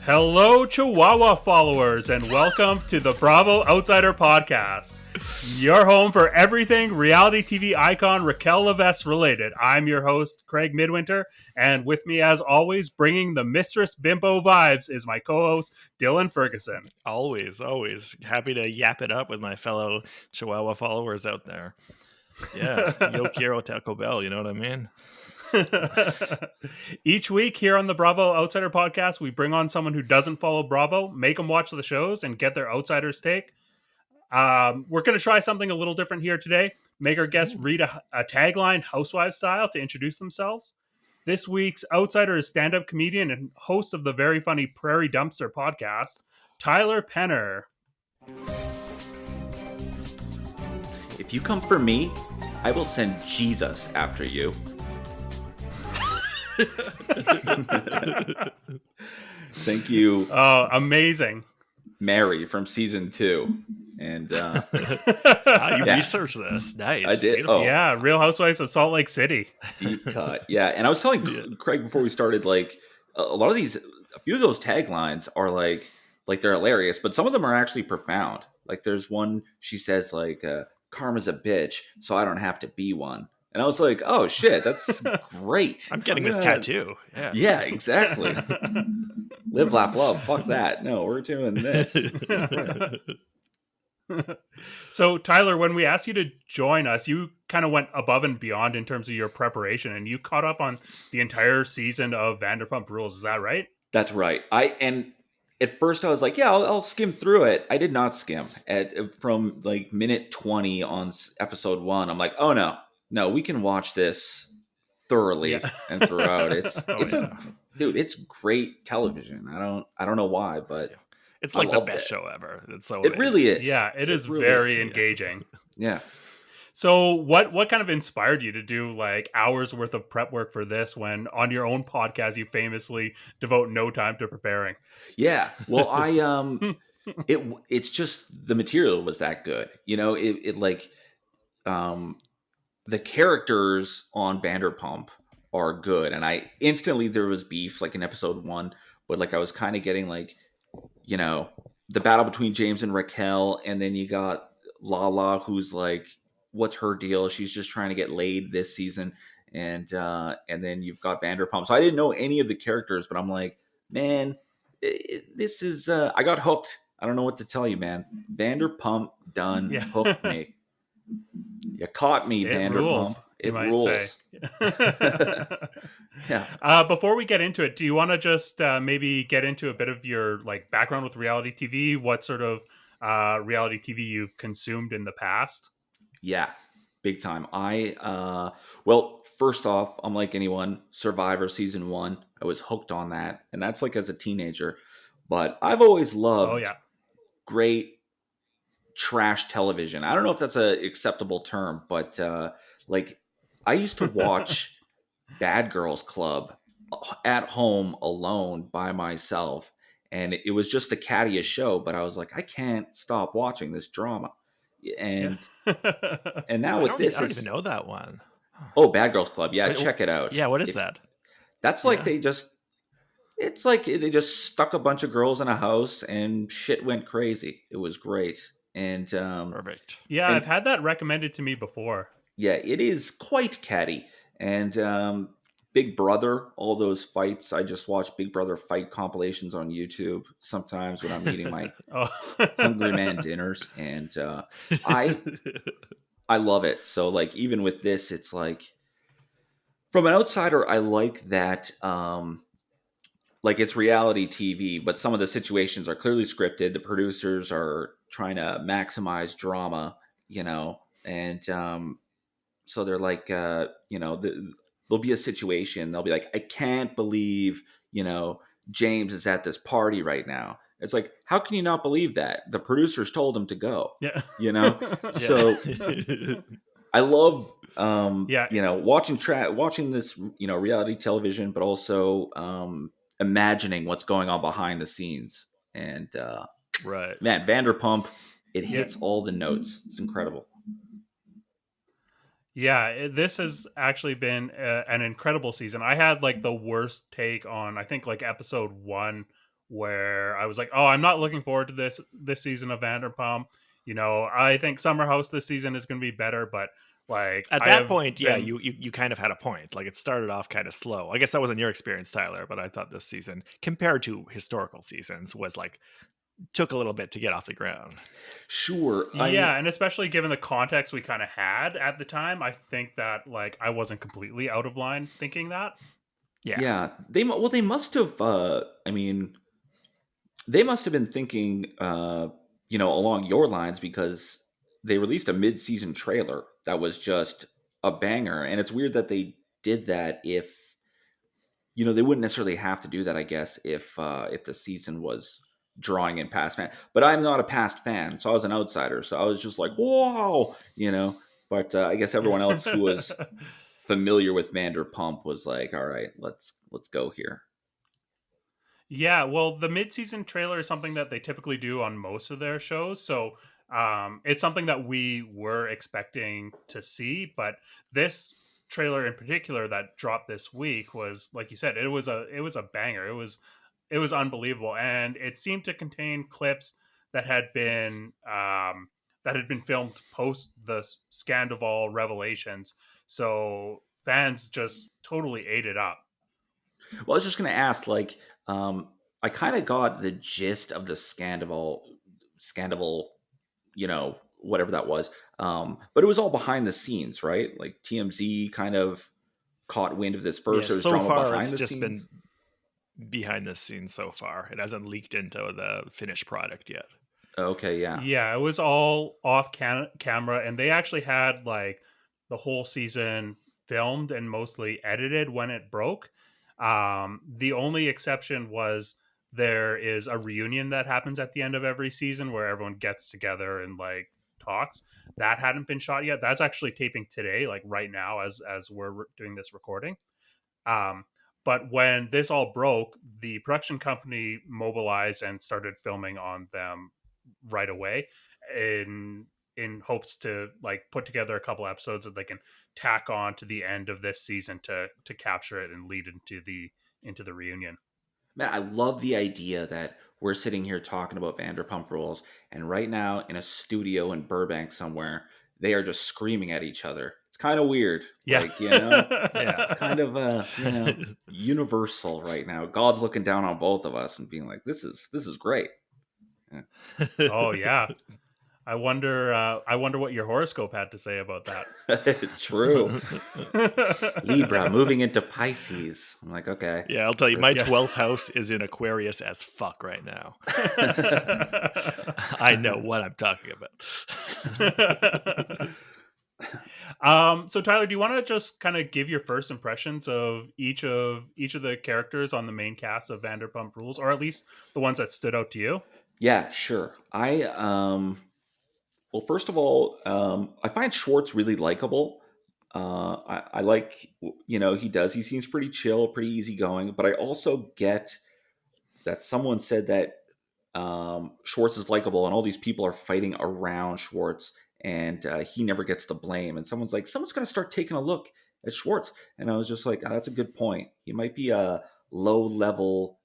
Hello, Chihuahua followers, and welcome to the Bravo Outsider Podcast, your home for everything reality TV icon Raquel Levesque related. I'm your host, Craig Midwinter, and with me, as always, bringing the Mistress Bimbo vibes is my co-host, Dylan Ferguson. Always happy to yap it up with my fellow Chihuahua followers out there. Yeah, yo quiero Taco Bell, you know what I mean? Each week here on the Bravo Outsider Podcast, we bring on someone who doesn't follow Bravo, make them watch the shows, and get their outsider's take. We're going to try something a little different here today. Make our guests read a tagline, Housewives style, to introduce themselves. This week's outsider is stand-up comedian and host of the very funny Prairie Dumpster podcast, Tyler Penner. If you come for me, I will send Jesus after you. Thank you. Oh, amazing. Mary from season 2. And you researched this. Nice. I did. Beautiful. Oh. Yeah, Real Housewives of Salt Lake City. Deep cut. Yeah. And I was telling Craig before we started, like, a lot of these, a few of those taglines are like they're hilarious, but some of them are actually profound. Like there's one, she says like, karma's a bitch, so I don't have to be one. And I was like, oh shit, that's great. I'm getting this tattoo. Yeah, exactly. Live, laugh, love. Fuck that. No, we're doing this. So, Tyler, when we asked you to join us, you kind of went above and beyond in terms of your preparation, and you caught up on the entire season of Vanderpump Rules. Is that right? That's right. And at first I was like, yeah, I'll skim through it. I did not skim. From like minute 20 on episode 1, I'm like, oh no, we can watch this thoroughly and throughout. It's great television. I don't know why, but it's like the best show ever. It really is. Yeah, it is really very engaging. Yeah. So what kind of inspired you to do like hours worth of prep work for this when on your own podcast you famously devote no time to preparing? Yeah. Well, it's just the material was that good. You know, the characters on Vanderpump are good, and I instantly there was beef like in episode 1, but like I was kind of getting like, you know, the battle between James and Raquel, and then you got Lala, who's like, what's her deal? She's just trying to get laid this season, and then you've got Vanderpump. So I didn't know any of the characters, but I'm like, man, this is I got hooked. I don't know what to tell you, man. Vanderpump hooked me. You caught me, Vanderpump. It rules. Yeah. Before we get into it, do you want to just maybe get into a bit of your like background with reality TV? What sort of reality TV you've consumed in the past? Yeah, big time. Well, first off, unlike anyone, Survivor season 1, I was hooked on that, and that's like as a teenager. But I've always loved great trash television. I don't know if that's an acceptable term, but like I used to watch Bad Girls Club at home alone by myself, and it was just the cattiest show, but I was like, I can't stop watching this drama. And now with this, I don't even know that one. Oh, Bad Girls Club. Yeah, check it out. Yeah, what is that? That's like it's like they just stuck a bunch of girls in a house and shit went crazy. It was great. And perfect. Yeah, I've had that recommended to me before. Yeah, it is quite catty. And Big Brother, all those fights. I just watch Big Brother fight compilations on YouTube sometimes when I'm eating my Hungry Man dinners. And I love it. So like even with this, it's like from an outsider, I like that like it's reality TV, but some of the situations are clearly scripted. The producers are trying to maximize drama, you know, and so they're like, you know, there'll be a situation. They'll be like, I can't believe, you know, James is at this party right now. It's like, how can you not believe that? The producers told him to go. Yeah. You know? So I love, you know, watching this, you know, reality television, but also imagining what's going on behind the scenes. And right, man, Vanderpump, it hits all the notes. It's incredible. Yeah, this has actually been an incredible season. I had like the worst take on, I think, like episode 1, where I was like, "Oh, I'm not looking forward to this season of Vanderpump." I think Summer House this season is going to be better, but like At I that have point, yeah, been you kind of had a point. Like it started off kind of slow. I guess that wasn't your experience, Tyler, but I thought this season, compared to historical seasons, was like took a little bit to get off the ground. Sure. I mean, Yeah, and especially given the context we kind of had at the time, I think that like I wasn't completely out of line thinking that. Yeah. yeah, they must have. I mean, they must have been thinking, along your lines because they released a mid-season trailer that was just a banger, and it's weird that they did that. If they wouldn't necessarily have to do that, I guess, if the season was drawing in past fan. But I'm not a past fan, so I was an outsider. So I was just like, whoa, But I guess everyone else who was familiar with Vanderpump was like, all right, let's go here. Yeah, well, the mid-season trailer is something that they typically do on most of their shows, so it's something that we were expecting to see. But this trailer in particular that dropped this week was, like you said, it was a banger. It was unbelievable, and it seemed to contain clips that had been filmed post the Scandival revelations. So fans just totally ate it up. Well, I was just going to ask, like, I kind of got the gist of the Scandival, whatever that was. But it was all behind the scenes, right? Like TMZ kind of caught wind of this Yeah, first. There was so drama far behind it's the just scenes. been behind the scenes so far. It hasn't leaked into the finished product yet. Okay, yeah. Yeah, it was all off camera, and they actually had like the whole season filmed and mostly edited when it broke. The only exception was there is a reunion that happens at the end of every season where everyone gets together and like talks. That hadn't been shot yet. That's actually taping today, like right now, as we're doing this recording. Um, but when this all broke, the production company mobilized and started filming on them right away in hopes to like put together a couple episodes that they can tack on to the end of this season to capture it and lead into the reunion. Man, I love the idea that we're sitting here talking about Vanderpump Rules, and right now in a studio in Burbank somewhere, they are just screaming at each other. It's kind of weird. Yeah. Like, Yeah. it's kind of universal right now. God's looking down on both of us and being like, this is great. Yeah. Oh yeah. I wonder what your horoscope had to say about that. It's true. Libra moving into Pisces. I'm like, okay. Yeah, I'll tell you, my Yeah. 12th house is in Aquarius as fuck right now. I know what I'm talking about. So Tyler, do you want to just kind of give your first impressions of each of the characters on the main cast of Vanderpump Rules, or at least the ones that stood out to you? Yeah, sure. Well, first of all, I find Schwartz really likable. I like, he seems pretty chill, pretty easygoing, but I also get that someone said that Schwartz is likable and all these people are fighting around Schwartz and he never gets the blame. And someone's like, someone's going to start taking a look at Schwartz. And I was just like, oh, that's a good point. He might be a low level.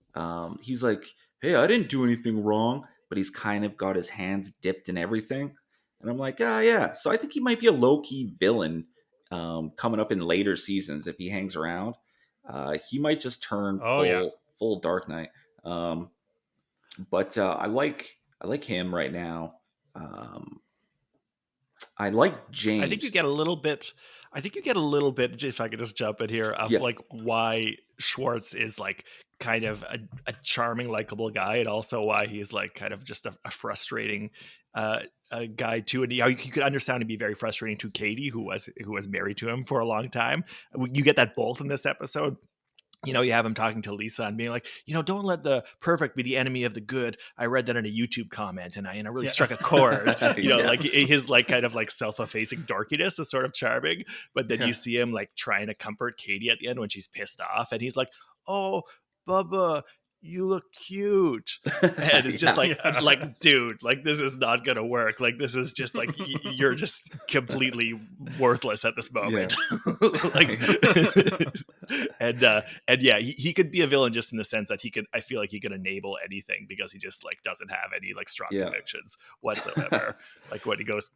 He's like, hey, I didn't do anything wrong, but he's kind of got his hands dipped in everything. And I'm like, ah, yeah. So I think he might be a low key villain coming up in later seasons if he hangs around. He might just turn Oh yeah. full Dark Knight. But I like him right now. I like James. I think you get a little bit. If I could just jump in here, of Yeah. like why Schwartz is like kind of a charming, likable guy, and also why he's like kind of just a frustrating a guy too. And you could understand him be very frustrating to Katie, who was married to him for a long time. You get that both in this episode. You have him talking to Lisa and being like, don't let the perfect be the enemy of the good. I read that in a YouTube comment and I really struck a chord. Yeah. Like his like kind of like self-effacing dorkiness is sort of charming. But then you see him like trying to comfort Katie at the end when she's pissed off. And he's like, oh, Bubba, you look cute. And it's just like, dude, like, this is not gonna work. Like, this is just like, you're just completely worthless at this moment. Like, and yeah, he could be a villain just in the sense that I feel like he could enable anything because he just like doesn't have any like strong convictions whatsoever. Like when he goes,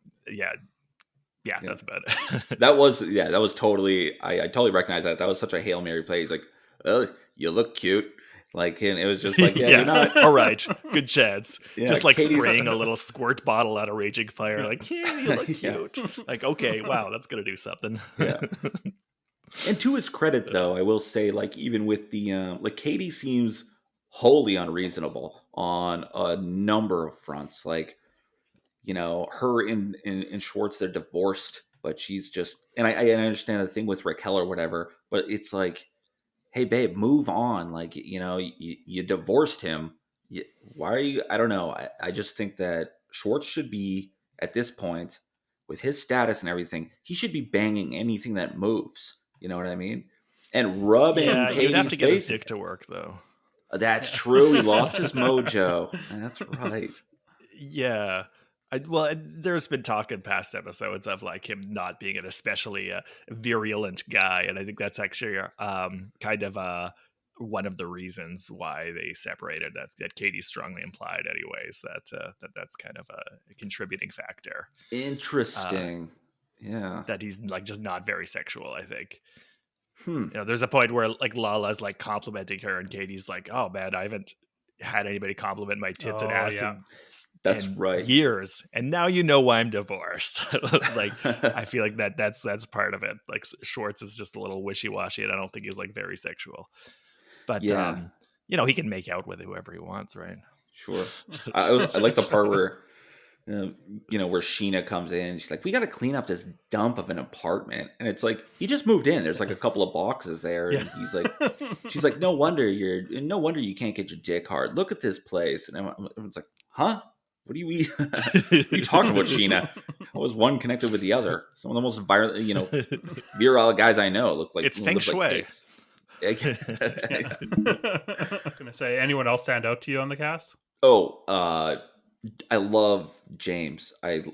that's about it. that was totally, I totally recognize that. That was such a Hail Mary play. He's like, well, you look cute. Like, and it was just like, you're not. All right, good chance. Just like Katie's spraying a little squirt bottle at a raging fire. Like, you look cute. Like, okay, wow, that's going to do something. And to his credit, though, I will say, like, even with the, like, Katie seems wholly unreasonable on a number of fronts. Like, her and Schwartz, they're divorced, but she's just, and I understand the thing with Raquel or whatever, but it's like, hey, babe, move on. Like, you divorced him. Why are you? I don't know. I just think that Schwartz should be, at this point, with his status and everything, he should be banging anything that moves. You know what I mean? And rubbing Katie's he'd have to get face. his dick to work, though. That's true. He lost his mojo. That's right. Yeah. There's been talk in past episodes of like him not being an especially virulent guy, and I think that's actually kind of one of the reasons why they separated. That Katie's strongly implied, anyways, that's kind of a contributing factor. Interesting. That he's like just not very sexual, I think. There's a point where like Lala's like complimenting her, and Katie's like, "Oh man, I haven't had anybody compliment my tits and ass in years, and now you know why I'm divorced." Like, I feel like that's part of it. Like, Schwartz is just a little wishy-washy, and I don't think he's like very sexual, but he can make out with whoever he wants, right? Sure. I like the part where where Sheena comes in. She's like, we got to clean up this dump of an apartment. And it's like, he just moved in. There's like a couple of boxes there. And he's like, she's like, no wonder you can't get your dick hard. Look at this place. And everyone's like, huh? What are you talking about, Sheena? How was one connected with the other? Some of the most virile guys I know look like, it's feng shui. I was gonna say, anyone else stand out to you on the cast? I love James. I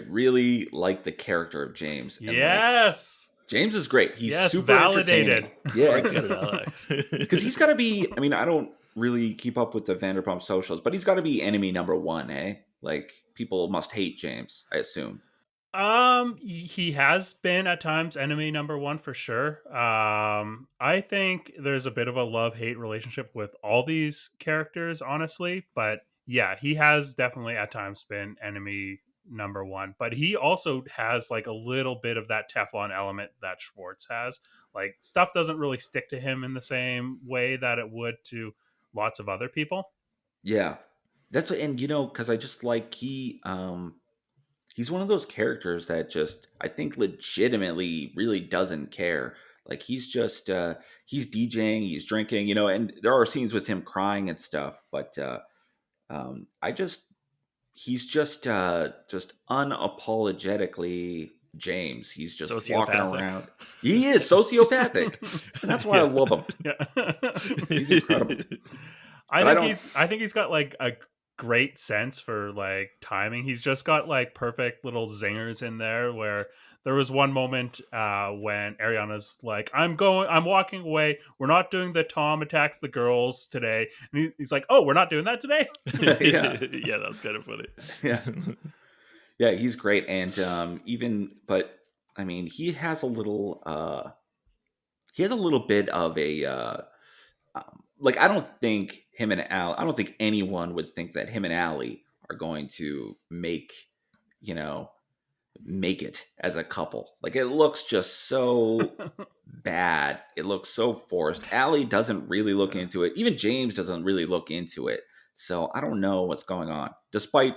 really like the character of James. And yes. James is great. He's super validated. Yeah. Because he's got to be, I mean, I don't really keep up with the Vanderpump socials, but he's got to be enemy number one, eh? Like, people must hate James, I assume. He has been at times enemy number one for sure. I think there's a bit of a love-hate relationship with all these characters, honestly, but yeah, he has definitely at times been enemy number one, but he also has like a little bit of that Teflon element that Schwartz has. Like, stuff doesn't really stick to him in the same way that it would to lots of other people. Yeah, that's, and because I just like he's one of those characters that just, I think, legitimately really doesn't care. Like, he's just he's DJing, he's drinking, and there are scenes with him crying and stuff, but he's just unapologetically James. He's just walking around. He is sociopathic. And that's why I love him. Yeah. He's incredible. I think he's got like a great sense for like timing. He's just got like perfect little zingers in there, where there was one moment when Ariana's like, I'm walking away. We're not doing the Tom attacks the girls today. And he's like, oh, we're not doing that today? Yeah, that's kind of funny. Yeah, he's great. And but I mean, he has a little bit of a, like, I don't think anyone would think that him and Allie are going to make it as a couple. Like, it looks just so bad. It looks so forced. Allie doesn't really look into it. Even James doesn't really look into it. So I don't know what's going on, despite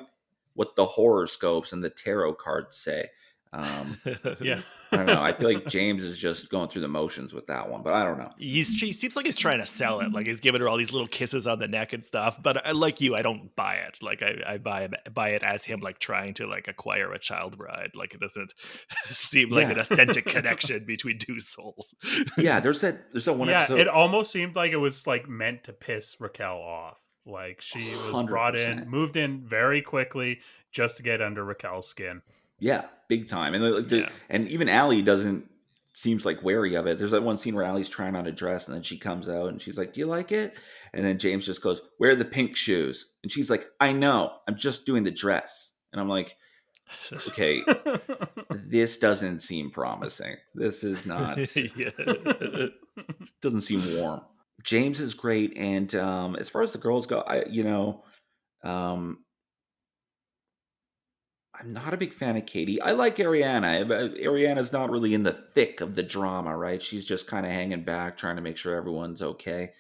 what the horoscopes and the tarot cards say. Yeah. I don't know. I feel like James is just going through the motions with that one, but I don't know. He seems like he's trying to sell it. Like he's giving her all these little kisses on the neck and stuff. But like you, I don't buy it. Like I buy it as him like trying to like acquire a child bride. Like it doesn't seem like an authentic connection between two souls. Yeah, there's that one episode. It almost seemed like it was like meant to piss Raquel off. Like she was 100%. brought in, moved in very quickly just to get under Raquel's skin. Yeah, big time. And and even Allie seems like wary of it. There's that one scene where Allie's trying on a dress and then she comes out and she's like, "Do you like it?" And then James just goes, "Wear the pink shoes." And she's like, "I know, I'm just doing the dress." And I'm like, okay, this doesn't seem promising. This is not, doesn't seem warm. James is great. And as far as the girls go, I'm not a big fan of Katie. I like Ariana. Ariana's not really in the thick of the drama, right? She's just kind of hanging back, trying to make sure everyone's okay.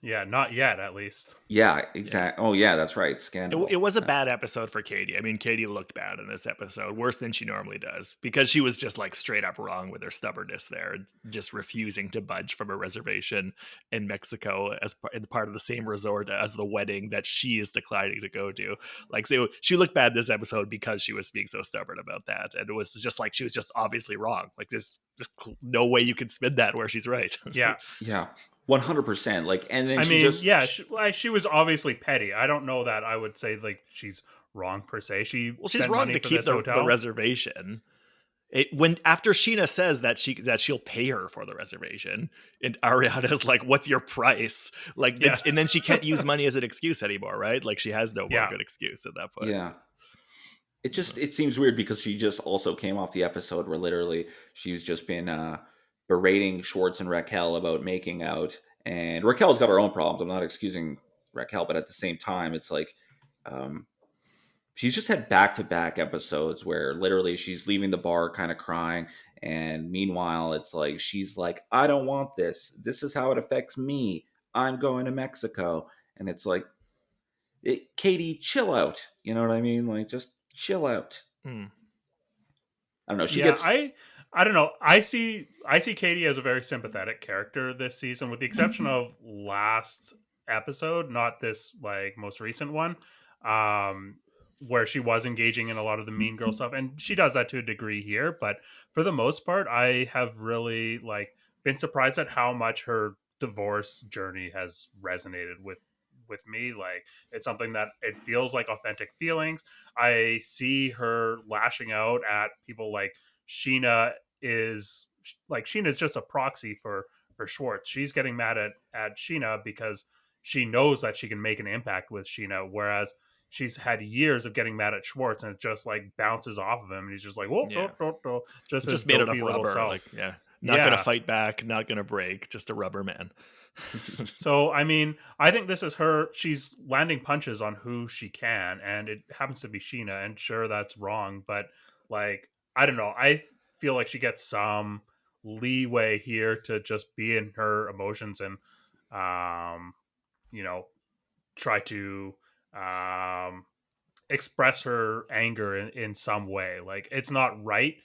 Yeah, not yet, at least. Yeah, exactly. Yeah. Oh, yeah, that's right. Scandal. It was a bad episode for Katie. I mean, Katie looked bad in this episode, worse than she normally does, because she was just like straight up wrong with her stubbornness there, just refusing to budge from a reservation in Mexico as part of the same resort as the wedding that she is declining to go to. Like, so she looked bad this episode because she was being so stubborn about that, and it was just like she was just obviously wrong. Like, there's just no way you can spin that where she's right. Yeah. 100%. Like, and then she was obviously petty. I don't know that I would say like she's wrong per se. She's wrong to keep the reservation. After Sheena says that she'll pay her for the reservation, and Ariana's like, "What's your price?" Like, and then she can't use money as an excuse anymore, right? Like she has no more good excuse at that point. Yeah. It seems weird because she just also came off the episode where literally she's just been berating Schwartz and Raquel about making out, and Raquel's got her own problems. I'm not excusing Raquel, but at the same time, it's like she's just had back-to-back episodes where literally she's leaving the bar kind of crying, and meanwhile, it's like she's like, "I don't want this. This is how it affects me. I'm going to Mexico," and it's like, Katie, chill out. You know what I mean? Like, just chill out. I don't know. I don't know. I see Katie as a very sympathetic character this season, with the exception of last episode, not this like most recent one, where she was engaging in a lot of the mean girl stuff, and she does that to a degree here. But for the most part, I have really like been surprised at how much her divorce journey has resonated with me. Like, it's something that it feels like authentic feelings. I see her lashing out at people like Sheena is just a proxy for Schwartz. She's getting mad at Sheena because she knows that she can make an impact with Sheena, whereas she's had years of getting mad at Schwartz, and it just like bounces off of him, and he's just like, whoa, just made it of rubber. Like, not gonna fight back, not gonna break, just a rubber man. So, I mean, I think this is her. She's landing punches on who she can, and it happens to be Sheena. And sure, that's wrong, but like, I don't know. I feel like she gets some leeway here to just be in her emotions and, try to express her anger in some way. Like, it's not right,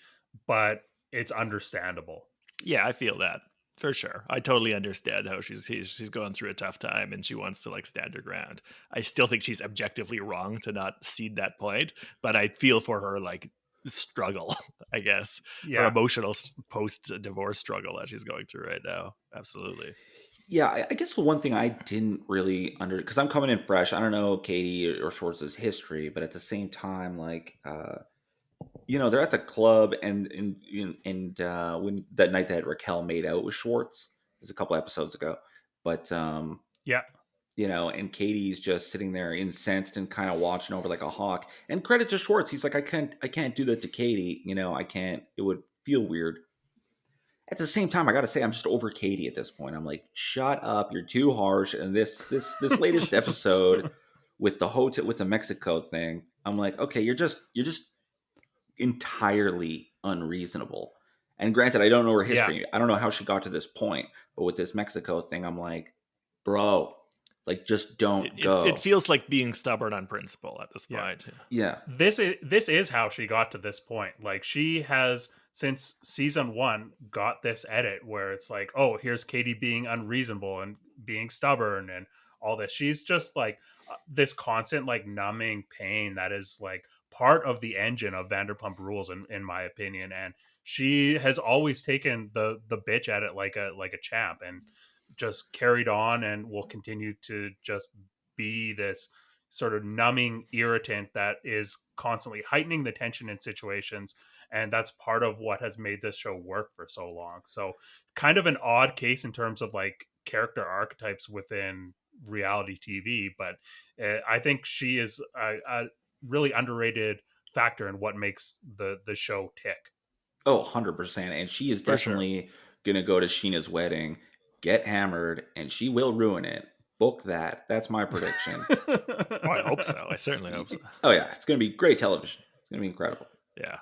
but it's understandable. Yeah, I feel that. For sure. I totally understand how she's going through a tough time and she wants to like stand her ground. I still think she's objectively wrong to not cede that point, but I feel for her like struggle, I guess. Her emotional post-divorce struggle that she's going through right now. Absolutely. Yeah, I guess the one thing I didn't really because I'm coming in fresh. I don't know Katie or Schwartz's history, but at the same time, like they're at the club, and when that night that Raquel made out with Schwartz, it was a couple episodes ago, but and Katie's just sitting there incensed and kind of watching over like a hawk. And credit to Schwartz, he's like, I can't do that to Katie. I can't. It would feel weird. At the same time, I got to say, I'm just over Katie at this point. I'm like, shut up, you're too harsh. And this latest episode with the Mexico thing, I'm like, okay, you're just entirely unreasonable. And granted, I don't know her history. I don't know how she got to this point, but with this Mexico thing, I'm like, bro, Like, just don't It, go. it feels like being stubborn on principle at this Yeah. point. Yeah. This is how she got to this point. Like, she has, since season 1, got this edit where it's like, oh, here's Katie being unreasonable and being stubborn and all this. She's just like this constant like numbing pain that is like part of the engine of Vanderpump Rules, in my opinion. And she has always taken the bitch at it like a champ, and just carried on, and will continue to just be this sort of numbing irritant that is constantly heightening the tension in situations. And that's part of what has made this show work for so long. So kind of an odd case in terms of like character archetypes within reality TV, but I think she is a really underrated factor in what makes the show tick. Oh, 100%. And she is definitely going to go to Sheena's wedding, get hammered, and she will ruin it. Book that. That's my prediction. Oh, I hope so. I certainly hope so. Oh, yeah. It's going to be great television. It's going to be incredible. Yeah.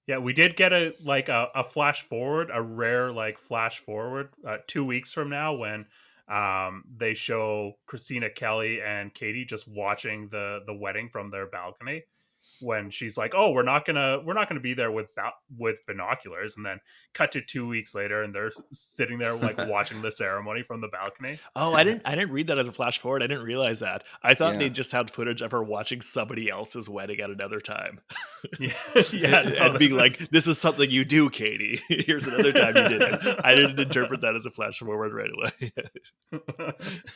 Yeah, we did get a flash forward, a rare like flash forward 2 weeks from now, when they show Christina Kelly and Katie just watching the wedding from their balcony, when she's like, "Oh, we're not gonna be there with binoculars," and then cut to 2 weeks later, and they're sitting there like watching the ceremony from the balcony. Oh, I didn't read that as a flash forward. I didn't realize that. I thought Yeah. they just had footage of her watching somebody else's wedding at another time. Yeah, and being like, "This is something you do, Katie. Here's another time you did it." I didn't interpret that as a flash forward right away.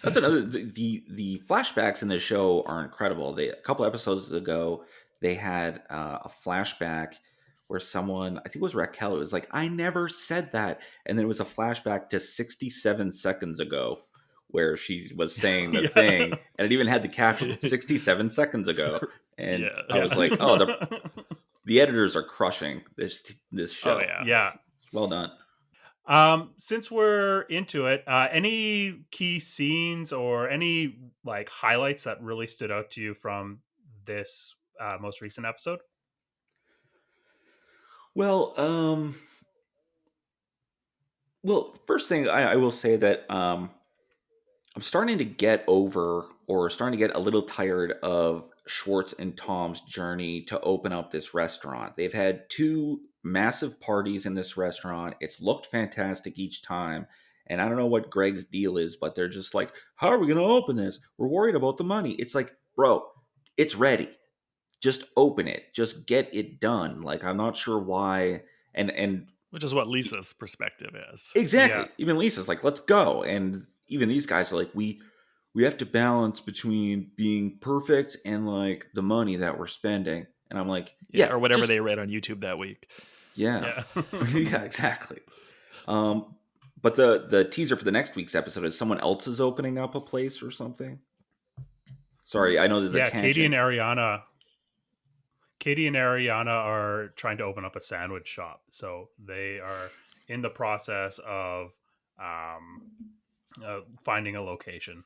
That's another. The flashbacks in the show are incredible. A couple episodes ago, they had a flashback where someone, I think it was Raquel, it was like, "I never said that," and then it was a flashback to 67 seconds ago, where she was saying the thing, and it even had the caption 67 seconds ago, and I was like, "Oh, the editors are crushing this show." Oh, yeah. Well done. Since we're into it, any key scenes or any like highlights that really stood out to you from this most recent episode? Well, first thing I will say that I'm starting to get over, or starting to get a little tired of Schwartz and Tom's journey to open up this restaurant. They've had 2 massive parties in this restaurant. It's looked fantastic each time. And I don't know what Greg's deal is, but they're just like, "How are we going to open this? We're worried about the money." It's like, bro, it's ready. Just open it. Just get it done. Like, I'm not sure why. And which is what Lisa's perspective is. exactly. Yeah. Even Lisa's like, "Let's go." And even these guys are like, we have to balance between being perfect and like the money that we're spending. And I'm like, yeah, or whatever they read on YouTube that week. Yeah. Yeah, exactly. But the teaser for the next week's episode is someone else is opening up a place or something. Sorry, I know there's a tangent. Katie and Ariana are trying to open up a sandwich shop. So they are in the process of finding a location.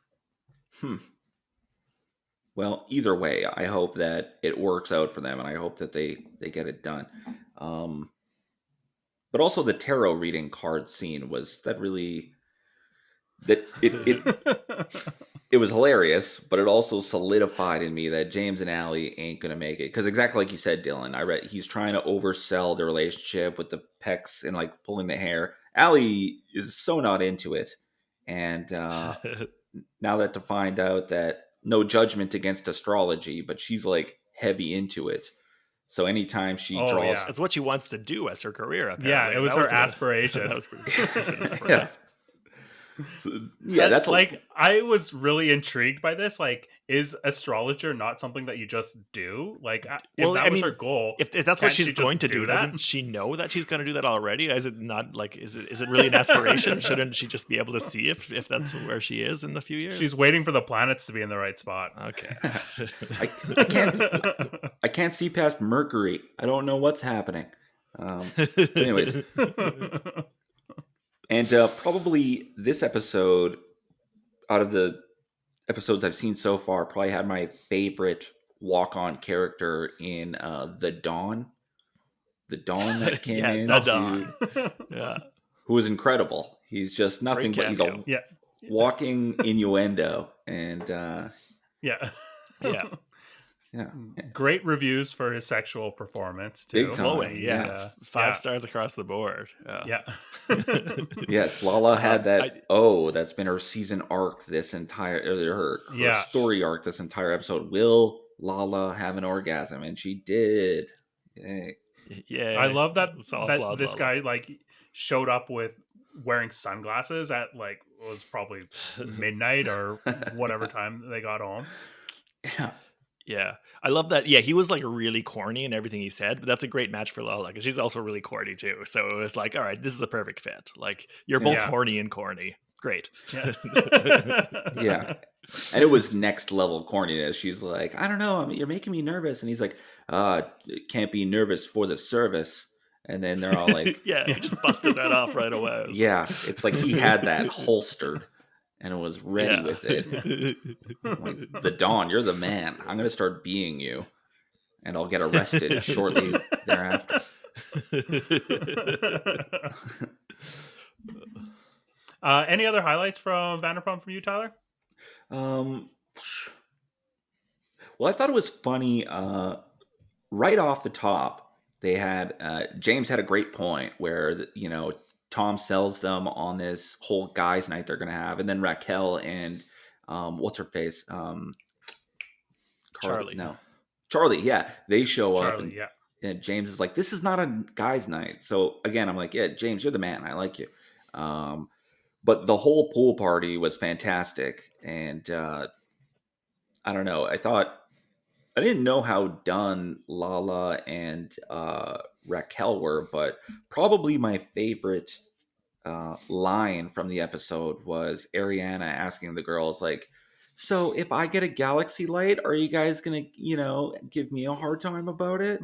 Well, either way, I hope that it works out for them, and I hope that they get it done. But also the tarot reading card scene was that really it was hilarious, but it also solidified in me that James and Allie ain't gonna make it, because exactly like you said, Dylan, I read he's trying to oversell the relationship with the pecs and like pulling the hair. Allie is so not into it, and now that to find out that, no judgment against astrology, but she's like heavy into it. So anytime she draws, that's what she wants to do as her career. Apparently. Yeah, it was her aspiration. That was pretty yeah, that's like I was really intrigued by this. Like, is astrologer not something that you just do? Like, if that was her goal, if that's what she's going to do, doesn't she know that she's going to do that already? Is it not like is it really an aspiration? Shouldn't she just be able to see if that's where she is in a few years? She's waiting for the planets to be in the right spot. Okay. I can't see past Mercury. I don't know what's happening. Anyways. And probably this episode, out of the episodes I've seen so far, probably had my favorite walk-on character in the Dawn. The Dawn that came in. The Dawn. Who was incredible. He's just nothing but walking innuendo, and Yeah. Yeah. yeah, Great reviews for his sexual performance too. Big time. Glowing, yeah. Yeah. 5 stars across the board. Yeah. Yes, Lala had that. I- That's been her season arc this entire, her Yeah. story arc this entire episode. Will Lala have an orgasm? And she did. Yay. Yeah, I love that Soft that blood this Lala. guy like showed up with wearing sunglasses at like it was probably midnight or whatever time they got home. Yeah. Yeah, I love that. Yeah, he was like really corny in everything he said, but that's a great match for Lala because she's also really corny too. So it was like, all right, this is a perfect fit. Like you're both Yeah. horny and corny. Great. Yeah. Yeah. And it was next level corniness. She's like, I don't know, you're making me nervous. And he's like, can't be nervous for the service. And then they're all like, yeah, he just busted that off right away. It was yeah, it's like he had that holstered and was ready Yeah. with it. Like, the Dawn, you're the man. I'm going to start being you. And I'll get arrested shortly thereafter. Any other highlights from Vanderpump from you, Tyler? Well, I thought it was funny. Right off the top, they had James had a great point where Tom sells them on this whole guys' night they're going to have, and then Raquel and what's her face, Charlie, yeah, they show up, and James is like, "This is not a guys' night." So again, I'm like, "Yeah, James, you're the man. I like you." But the whole pool party was fantastic, and I don't know. I didn't know how done Lala and Raquel were, but probably my favorite line from the episode was Ariana asking the girls, like, "So if I get a galaxy light, are you guys gonna, give me a hard time about it?"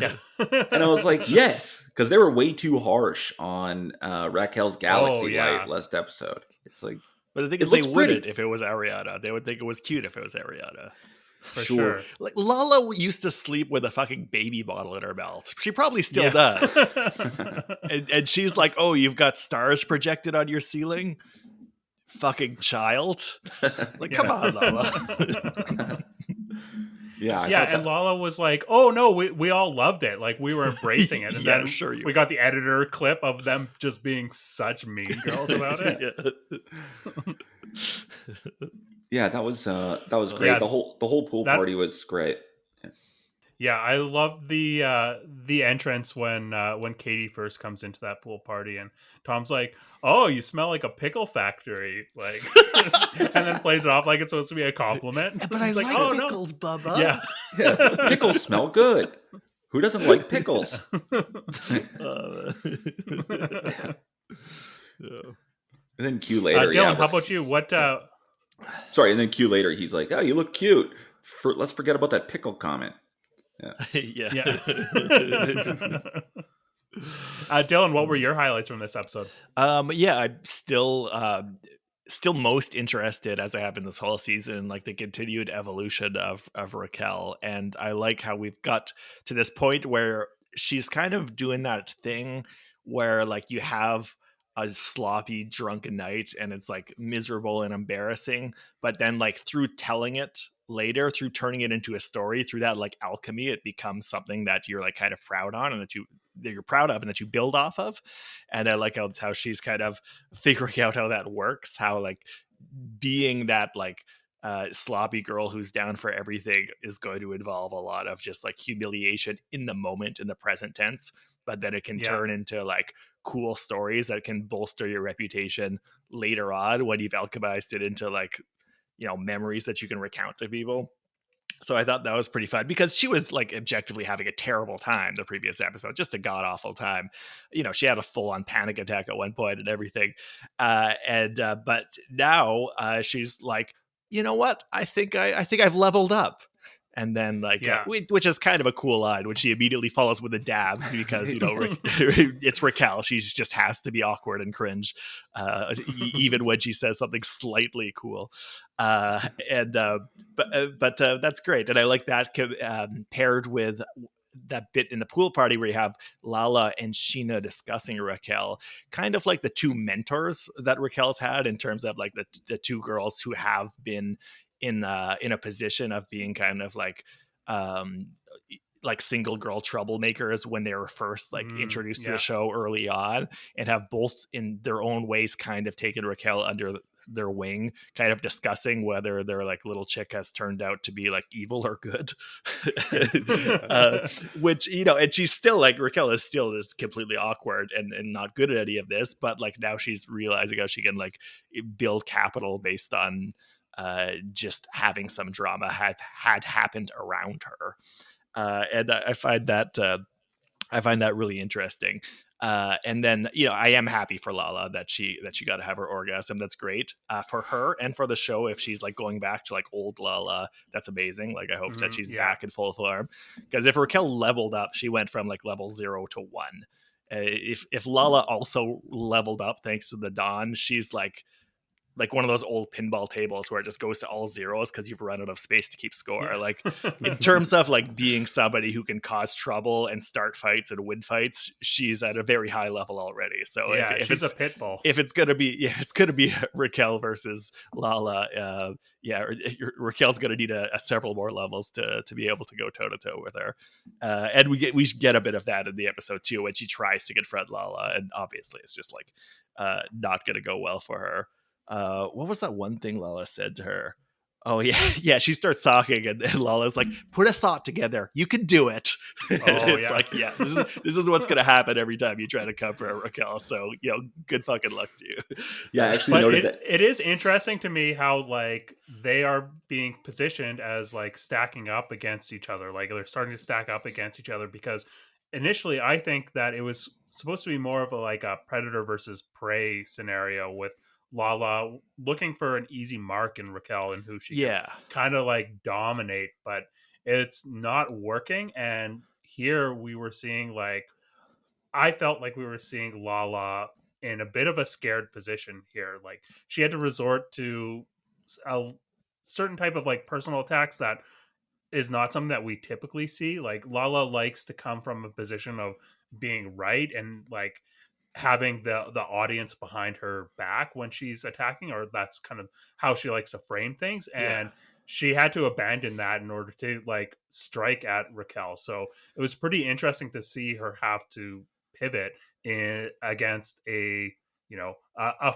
Yeah. And I was like, yes, because they were way too harsh on Raquel's galaxy light last episode. It's like, but the thing is, they wouldn't if it was Ariana. They would think it was cute if it was Ariana. For sure. Like Lala used to sleep with a fucking baby bottle in her mouth. She probably still does. and she's like, "Oh, you've got stars projected on your ceiling? Fucking child." Like, come on, Lala. Yeah, and Lala was like, "Oh no, we all loved it. Like we were embracing it." And then we got the editor clip of them just being such mean girls about it. Yeah, that was great. Yeah, the whole pool party was great. Yeah, I loved the entrance when Katie first comes into that pool party, and Tom's like, "Oh, you smell like a pickle factory," like, and then plays it off like it's supposed to be a compliment. But I like pickles, Bubba. Yeah, pickles smell good. Who doesn't like pickles? And then Q later, Dylan, how about you? What? Sorry, and then Q later, he's like, "Oh, you look cute." Let's forget about that pickle comment. Yeah. Dylan, what were your highlights from this episode? I'm still most interested, as I have in this whole season, like the continued evolution of Raquel, and I like how we've got to this point where she's kind of doing that thing where like you have a sloppy drunken night and it's like miserable and embarrassing, but then like through telling it later, through turning it into a story, through that like alchemy, it becomes something that you're like kind of proud on and that you're proud of and that you build off of. And I like how she's kind of figuring out how that works, how like being that like sloppy girl who's down for everything is going to involve a lot of just like humiliation in the moment, in the present tense, but then it can turn into like cool stories that can bolster your reputation later on when you've alchemized it into like, memories that you can recount to people. So I thought that was pretty fun because she was like objectively having a terrible time the previous episode, just a god awful time. She had a full on panic attack at one point and everything. But now she's like, you know what? I think I've leveled up. And then which is kind of a cool line, which she immediately follows with a dab because, it's Raquel. She just has to be awkward and cringe, even when she says something slightly cool. But that's great. And I like that paired with that bit in the pool party where you have Lala and Sheena discussing Raquel, kind of like the two mentors that Raquel's had in terms of like the two girls who have been in a position of being kind of um like single girl troublemakers when they were first like introduced to the show early on, and have both in their own ways kind of taken Raquel under their wing, kind of discussing whether their like little chick has turned out to be like evil or good. Which, you know, and she's still like, Raquel is still this completely awkward and not good at any of this, but like now she's realizing how she can like build capital based on just having some drama had happened around her. And I find that really interesting. And then, you know, I am happy for Lala that she got to have her orgasm. That's great for her and for the show. If she's like going back to like old Lala, that's amazing. Like I hope that she's back in full form, because if Raquel leveled up, she went from like level 0 to 1. If Lala also leveled up thanks to the Dawn, she's like one of those old pinball tables where it just goes to all zeros because you've run out of space to keep score. Like in terms of like being somebody who can cause trouble and start fights and win fights, she's at a very high level already. So if she's it's a pit bull. If it's gonna be Raquel versus Lala, Raquel's gonna need a several more levels to be able to go toe to toe with her. And we get a bit of that in the episode too, when she tries to confront Lala, and obviously it's just like not gonna go well for her. What was that one thing Lala said to her? Oh yeah, she starts talking, and Lala's like, "Put a thought together. You can do it." This is what's gonna happen every time you try to cover Raquel. So, you know, good fucking luck to you. Yeah, I actually noted that. It is interesting to me how like they are being positioned as like stacking up against each other. Like they're starting to stack up against each other, because initially I think that it was supposed to be more of a predator versus prey scenario, with Lala looking for an easy mark in Raquel and who she can kind of like dominate, but it's not working. And here we were seeing I felt like we were seeing Lala in a bit of a scared position here. Like she had to resort to a certain type of like personal attacks that is not something that we typically see. Like Lala likes to come from a position of being right and like having the audience behind her back when she's attacking, or that's kind of how she likes to frame things. And she had to abandon that in order to like strike at Raquel. So it was pretty interesting to see her have to pivot against a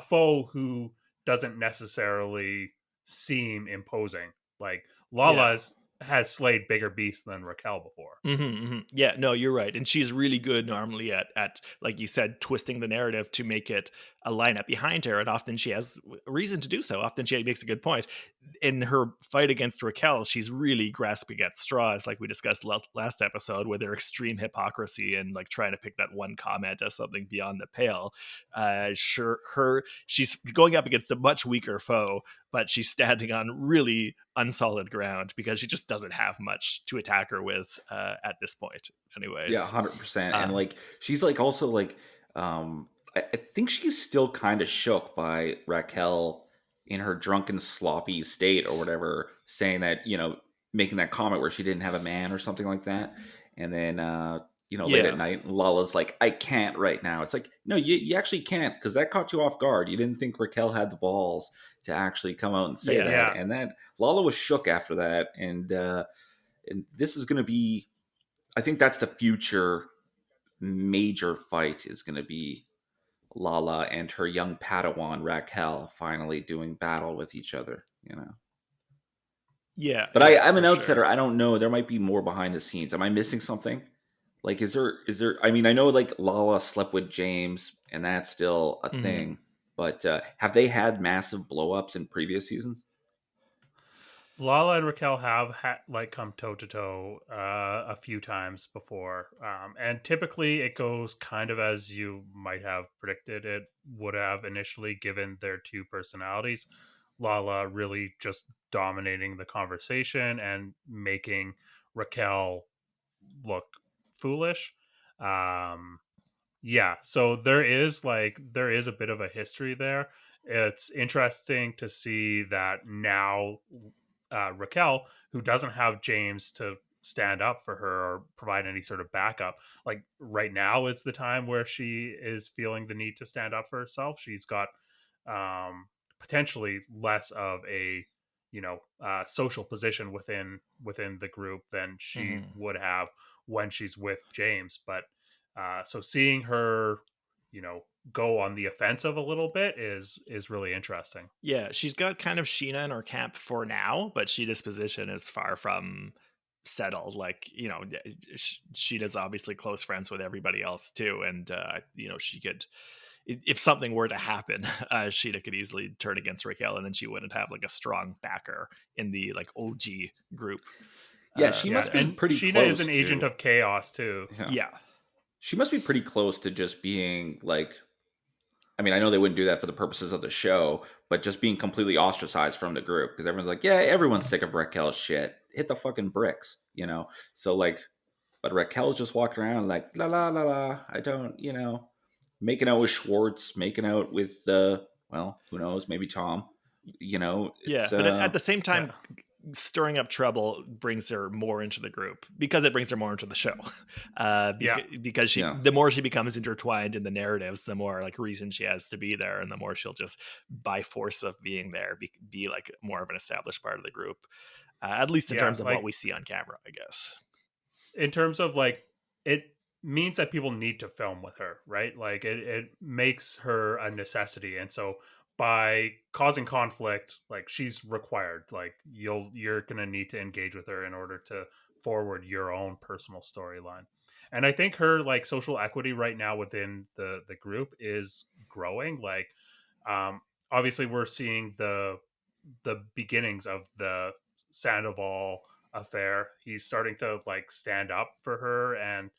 foe who doesn't necessarily seem imposing. Like Lala's has slayed bigger beasts than Raquel before. Yeah, no, you're right. And she's really good normally at, like you said, twisting the narrative to make it a lineup behind her. And often she has a reason to do so. Often she makes a good point. In her fight against Raquel, she's really grasping at straws, like we discussed last episode, with their extreme hypocrisy and like trying to pick that one comment as something beyond the pale. She's going up against a much weaker foe, but she's standing on really unsolid ground because she just doesn't have much to attack her with at this point. Anyways. Yeah, 100%. And like she's like also like I think she's still kind of shook by Raquel in her drunken, sloppy state or whatever, saying that, you know, making that comment where she didn't have a man or something like that. And then, late at night, Lala's like, I can't right now. It's like, no, you actually can't, because that caught you off guard. You didn't think Raquel had the balls to actually come out and say that. Yeah. And that Lala was shook after that. And this is going to be, I think that's the future major fight, is going to be Lala and her young Padawan Raquel finally doing battle with each other, you know. Yeah. But I'm an outsider. Sure. I don't know. There might be more behind the scenes. Am I missing something? Like, is there, I mean, I know like Lala slept with James and that's still a thing, but have they had massive blow ups in previous seasons? Lala and Raquel have come toe to toe a few times before, and typically it goes kind of as you might have predicted it would have initially, given their two personalities. Lala really just dominating the conversation and making Raquel look foolish. So there is a bit of a history there. It's interesting to see that now Raquel, who doesn't have James to stand up for her or provide any sort of backup. Like right now is the time where she is feeling the need to stand up for herself. She's got potentially less of a social position within the group than she would have when she's with James. But so seeing her, go on the offensive a little bit is really interesting. Yeah, she's got kind of Sheena in her camp for now, but Sheena's position is far from settled. Like, Sheena's obviously close friends with everybody else too, and she could, if something were to happen, Sheena could easily turn against Raquel, and then she wouldn't have like a strong backer in the like OG group. Yeah, she must be pretty Sheena close is an agent of chaos too. Yeah. She must be pretty close to just being like, I mean, I know they wouldn't do that for the purposes of the show, but just being completely ostracized from the group because everyone's like, yeah, everyone's sick of Raquel's shit. Hit the fucking bricks, So like, but Raquel's just walking around like, la la la la. I don't, making out with Schwartz, making out with well, who knows, maybe Tom. Yeah, but at the same time, stirring up trouble brings her more into the group because it brings her more into the show. Because the more she becomes intertwined in the narratives, the more like reason she has to be there, and the more she'll just by force of being there be like more of an established part of the group. At least in terms of what we see on camera, I guess. In terms of like, it means that people need to film with her, right? Like it makes her a necessity, and so by causing conflict, like she's required, like you're gonna need to engage with her in order to forward your own personal storyline. And I think her like social equity right now within the group is growing. Like obviously we're seeing the beginnings of the Sandoval affair. He's starting to like stand up for her, and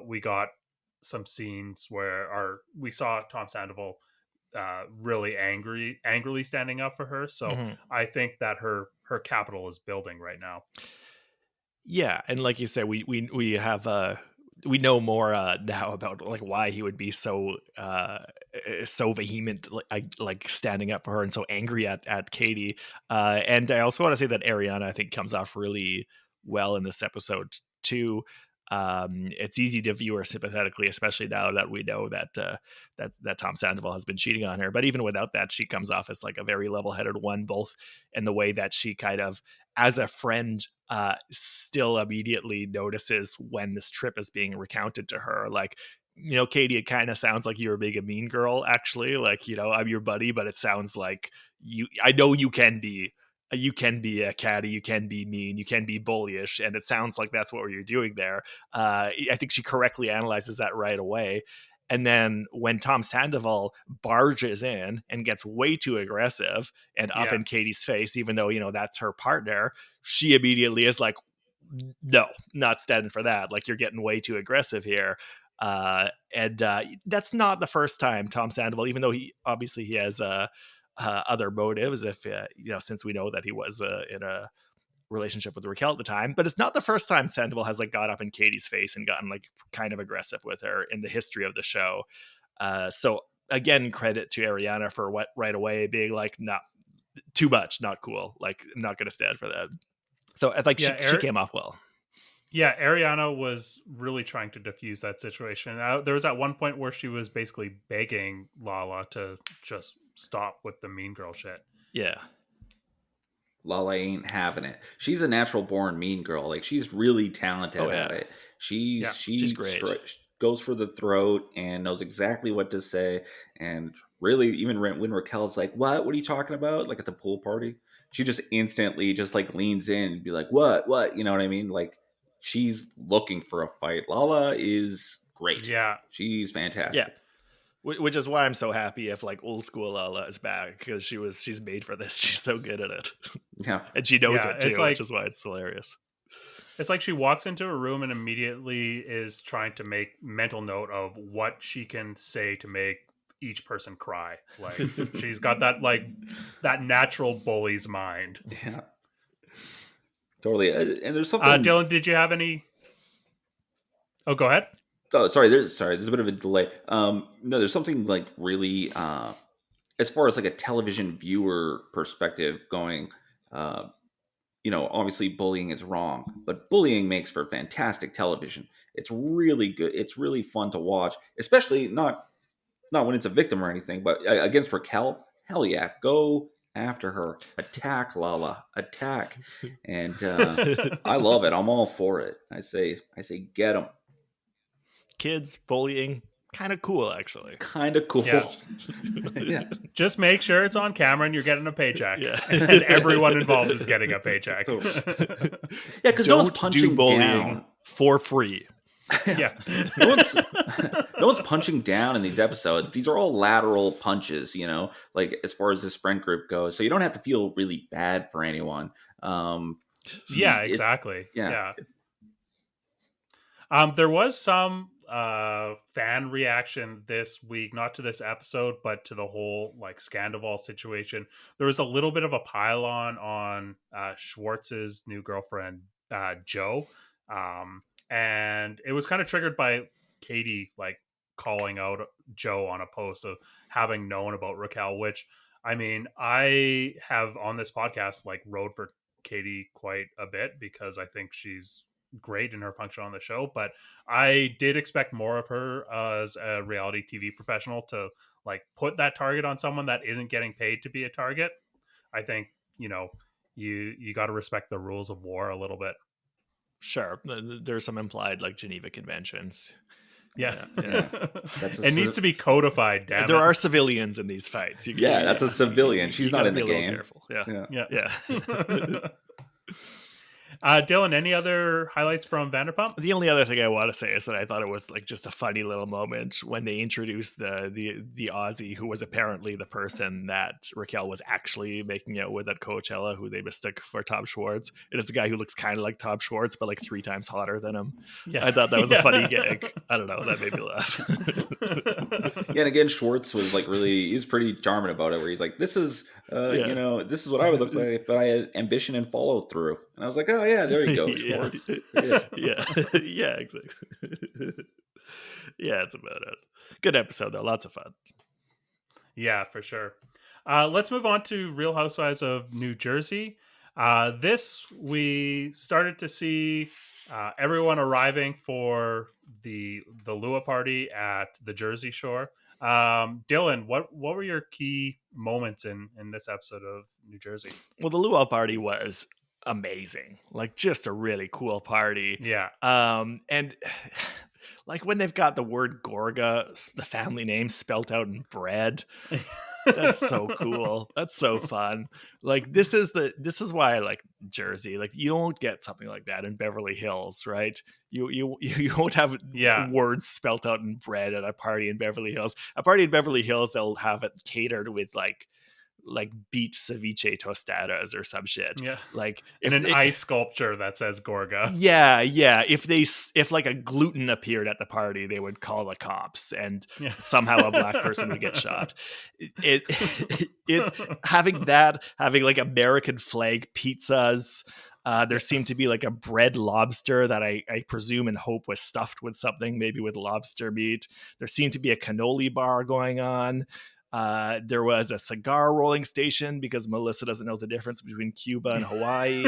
we got some scenes where we saw Tom Sandoval really angrily standing up for her. So I think that her capital is building right now. Yeah, and like you said, we have we know more now about like why he would be so vehement, like standing up for her and so angry at Katie. And I also want to say that Ariana, I think, comes off really well in this episode too. It's easy to view her sympathetically, especially now that we know that that Tom Sandoval has been cheating on her. But even without that, she comes off as like a very level-headed one, both in the way that she kind of, as a friend, still immediately notices when this trip is being recounted to her. Like, Katie, it kind of sounds like you're being a mean girl, actually. Like, I'm your buddy, but it sounds like I know you can be a catty, you can be mean, you can be bullyish, and it sounds like that's what you're doing there. I think she correctly analyzes that right away. And then when Tom Sandoval barges in and gets way too aggressive and up in Katie's face, even though, that's her partner, she immediately is like, no, not standing for that. Like, you're getting way too aggressive here. And that's not the first time Tom Sandoval, even though he has other motives, if since we know that he was in a relationship with Raquel at the time, but it's not the first time Sandoval has like got up in Katie's face and gotten like kind of aggressive with her in the history of the show. So again, credit to Ariana for what right away being like, not too much, not cool, like not gonna stand for that. So I think she came off well. Yeah, Ariana was really trying to diffuse that situation. There was at one point where she was basically begging Lala to just stop with the mean girl shit. Yeah. Lala ain't having it. She's a natural born mean girl. Like, she's really talented at it. She's great. Goes for the throat and knows exactly what to say. And really, even when Raquel's like, what are you talking about? Like at the pool party, she just instantly just like leans in and be like, what? You know what I mean? Like, she's looking for a fight. Lala is great. Yeah. She's fantastic. Yeah. Which is why I'm so happy if like old school Lala is back, because she's made for this. She's so good at it. Yeah. And she knows it too, which is why it's hilarious. It's like she walks into a room and immediately is trying to make mental note of what she can say to make each person cry. Like, she's got that like that natural bully's mind. Yeah. Totally. And there's something. Dylan, did you have any? Oh, go ahead. Oh, sorry. There's a bit of a delay. No, there's something like really, as far as like a television viewer perspective going, obviously bullying is wrong, but bullying makes for fantastic television. It's really good. It's really fun to watch, especially not when it's a victim or anything, but against Raquel. Hell yeah, go after her, attack Lala, attack, and I love it. I'm all for it. I say get them. Kids bullying, kind of cool, actually. Kind of cool. Yeah. Yeah. Just make sure it's on camera and you're getting a paycheck. Yeah. And everyone involved is getting a paycheck. Yeah, because no one's punching down for free. Yeah. no one's punching down in these episodes. These are all lateral punches, like as far as this friend group goes. So you don't have to feel really bad for anyone. Yeah, exactly. Yeah. There was some fan reaction this week, not to this episode, but to the whole like Scandival situation. There was a little bit of a pile on Schwartz's new girlfriend, Joe. And it was kind of triggered by Katie like calling out Joe on a post of having known about Raquel, which I mean, I have on this podcast like rode for Katie quite a bit because I think she's great in her function on the show, but I did expect more of her as a reality TV professional to like put that target on someone that isn't getting paid to be a target. I think, you got to respect the rules of war a little bit. Sure. There's some implied like Geneva Conventions. Yeah. It needs to be codified. Damn there it. are civilians in these fights. That's a civilian. She's not in the game. Careful. Yeah. Dylan, any other highlights from Vanderpump? The only other thing I want to say is that I thought it was like just a funny little moment when they introduced the Aussie who was apparently the person that Raquel was actually making out with at Coachella, who they mistook for Tom Schwartz. And it's a guy who looks kind of like Tom Schwartz, but like 3 times hotter than him. Yeah. I thought that was a funny gag. I don't know. That made me laugh. And again, Schwartz was like he was pretty charming about it, where he's like, this is this is what I would look like if I had ambition and follow through. And I was like, oh yeah, there you go, Schwartz. Yeah, exactly. Yeah, it's about it. Good episode though, lots of fun. Yeah, for sure. Let's move on to Real Housewives of New Jersey. This we started to see everyone arriving for the Lua party at the Jersey Shore. Dylan, what were your key moments in this episode of New Jersey? Well, the Luau party was amazing, like just a really cool party. Yeah. And like when they've got the word Gorga, the family name, spelt out in bread. That's so cool. That's so fun. Like this is why I like Jersey. Like you don't get something like that in Beverly Hills, right? You won't have words spelt out in bread at a party in Beverly Hills. A party in Beverly Hills, they'll have it catered with like beach ceviche tostadas or some shit. Yeah. Like in an ice sculpture that says Gorga. Yeah. If like a gluten appeared at the party, they would call the cops and somehow a black person would get shot. It having like American flag pizzas. There seemed to be like a bread lobster that I presume and hope was stuffed with something, maybe with lobster meat. There seemed to be a cannoli bar going on. There was a cigar rolling station because Melissa doesn't know the difference between Cuba and Hawaii.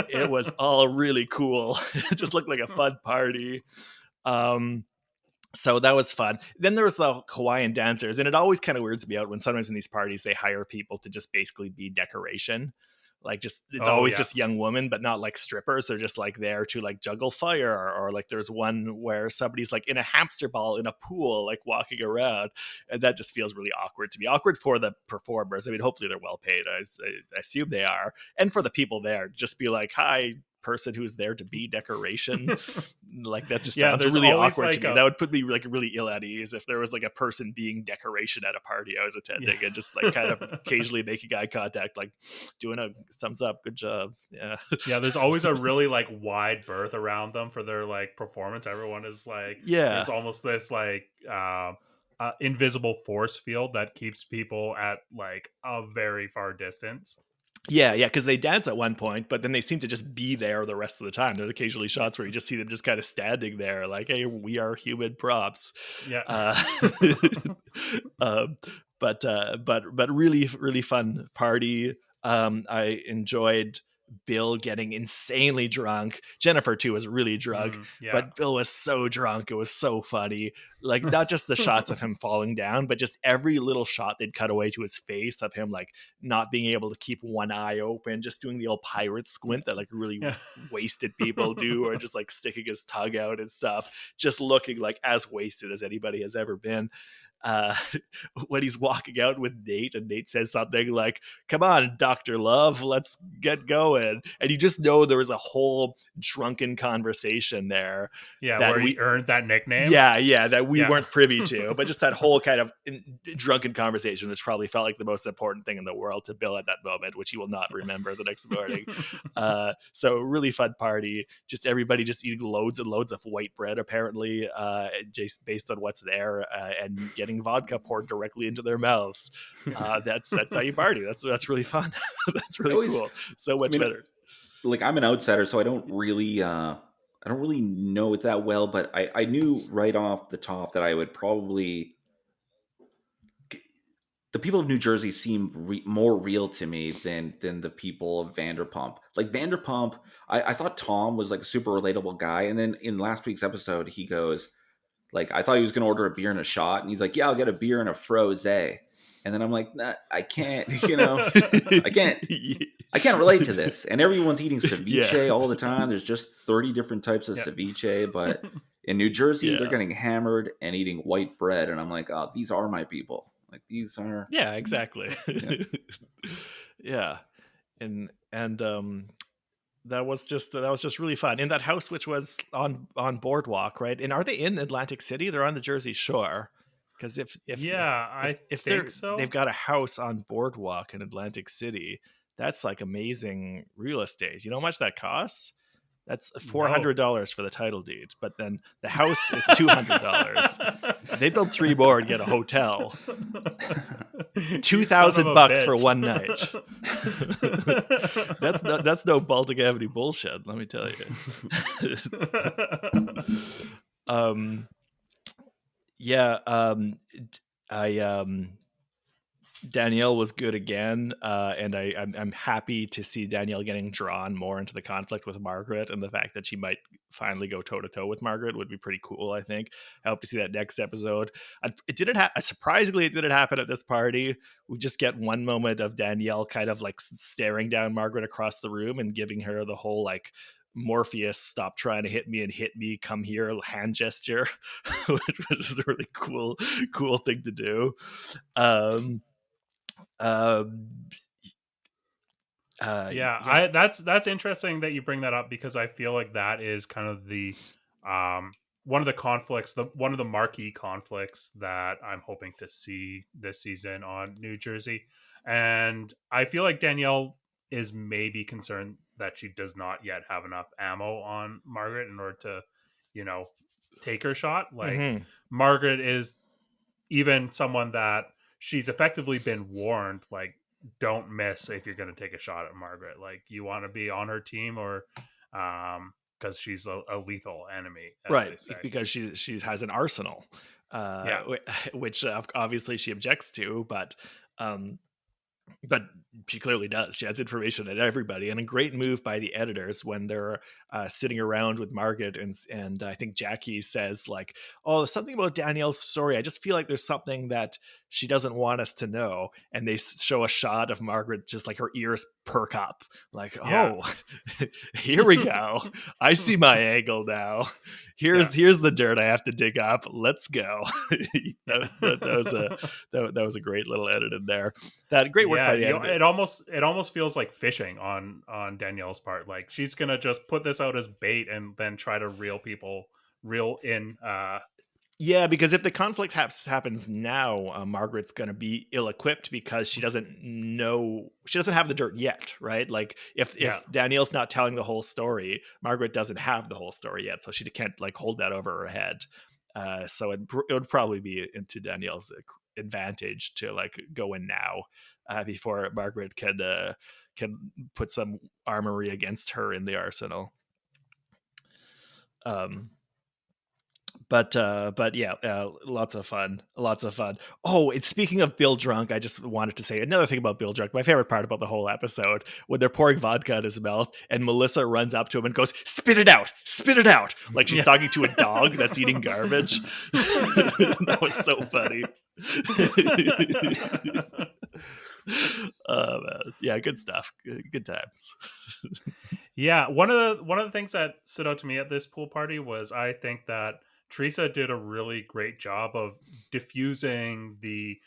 It was all really cool. It just looked like a fun party. So that was fun. Then there was the Hawaiian dancers, and it always kind of weirds me out when sometimes in these parties they hire people to just basically be decoration. Like just just young women, but not like strippers. They're just like there to like juggle fire, or like there's one where somebody's like in a hamster ball in a pool, like walking around, and that just feels really awkward to me. Awkward for the performers. I mean, hopefully they're well paid. I assume they are, and for the people there, just be like, hi, person who's there to be decoration. Like that just sounds really awkward to me. That would put me like really ill at ease if there was like a person being decoration at a party I was attending and just like kind of occasionally making eye contact, like doing a thumbs up, good job. Yeah, there's always a really like wide berth around them for their like performance. Everyone is like, there's almost this like invisible force field that keeps people at like a very far distance. Yeah, because they dance at one point, but then they seem to just be there the rest of the time. There's occasionally shots where you just see them just kind of standing there, like, "Hey, we are human props." Yeah. But really, really fun party. I enjoyed Bill getting insanely drunk. Jennifer too was really drunk, but Bill was so drunk. It was so funny. Like, not just the shots of him falling down, but just every little shot they'd cut away to his face of him like not being able to keep one eye open, just doing the old pirate squint that like really wasted people do, or just like sticking his tongue out and stuff, just looking like as wasted as anybody has ever been. When he's walking out with Nate, and Nate says something like, "Come on, Dr. Love, let's get going." And you just know there was a whole drunken conversation there. Yeah, that where he earned that nickname. Yeah, that we weren't privy to, but just that whole kind of drunken conversation, which probably felt like the most important thing in the world to Bill at that moment, which he will not remember the next morning. So really fun party. Just everybody just eating loads and loads of white bread, apparently, just based on what's there, and getting vodka poured directly into their mouths. That's how you party. That's really fun. That's really cool. So much better. Like, I'm an outsider, so I don't really know it that well, but I knew right off the top that I would probably, the people of New Jersey seem more real to me than the people of Vanderpump. Like, Vanderpump, I thought Tom was like a super relatable guy, and then in last week's episode, he goes, like, I thought he was going to order a beer and a shot, and he's like, "Yeah, I'll get a beer and a frosé." And then I'm like, "Nah, I can't, I can't relate to this." And everyone's eating ceviche all the time. There's just 30 different types of ceviche, but in New Jersey, they're getting hammered and eating white bread. And I'm like, "Oh, these are my people. Like, these are." Yeah, exactly. Yeah. And that was just really fun in that house, which was on Boardwalk, right? And are they in Atlantic City? They're on the Jersey Shore, because if I think so. They've got a house on Boardwalk in Atlantic City. That's like amazing real estate. You know how much that costs? That's $400 for the title deed, but then the house is $200. They build 3 more and get a hotel. $2,000 for one night. That's no Baltic Avenue bullshit, let me tell you. Danielle was good again, and I'm happy to see Danielle getting drawn more into the conflict with Margaret, and the fact that she might finally go toe-to-toe with Margaret would be pretty cool, I think. I hope to see that next episode. It didn't surprisingly, it didn't happen at this party. We just get one moment of Danielle kind of like staring down Margaret across the room and giving her the whole like Morpheus, stop trying to hit me and hit me, come here hand gesture, which was a really cool thing to do. That's interesting that you bring that up, because I feel like that is kind of the one of the conflicts, one of the marquee conflicts that I'm hoping to see this season on New Jersey. And I feel like Danielle is maybe concerned that she does not yet have enough ammo on Margaret in order to, take her shot. Like, Margaret is even someone that she's effectively been warned, like, don't miss if you're going to take a shot at Margaret. Like, you want to be on her team, or because she's a lethal enemy, right? Because she has an arsenal, which obviously she objects to, but she clearly does. She has information at everybody, and a great move by the editors when they're sitting around with Margaret, and I think Jackie says like, "Oh, there's something about Danielle's story. I just feel like there's something that she doesn't want us to know." And they show a shot of Margaret, just like her ears perk up, like, "Oh, here we go. I see my angle now. Here's the dirt I have to dig up. Let's go." that was a great little edit in there. That great work by the editor. It almost feels like fishing on Danielle's part. Like, she's gonna just put this out as bait and then try to reel in. Yeah, because if the conflict happens now, Margaret's going to be ill-equipped because she doesn't have the dirt yet, right? Like, if Danielle's not telling the whole story, Margaret doesn't have the whole story yet, so she can't like hold that over her head. So it would probably be into Danielle's advantage to like go in now before Margaret can put some armory against her in the arsenal. But yeah, lots of fun. Oh, and speaking of Bill Drunk, I just wanted to say another thing about Bill Drunk. My favorite part about the whole episode, when they're pouring vodka in his mouth and Melissa runs up to him and goes, spit it out, like she's talking to a dog that's eating garbage. That was so funny. Man. Yeah, good stuff. Good times. Yeah, one of the things that stood out to me at this pool party was I think that Teresa did a really great job of diffusing the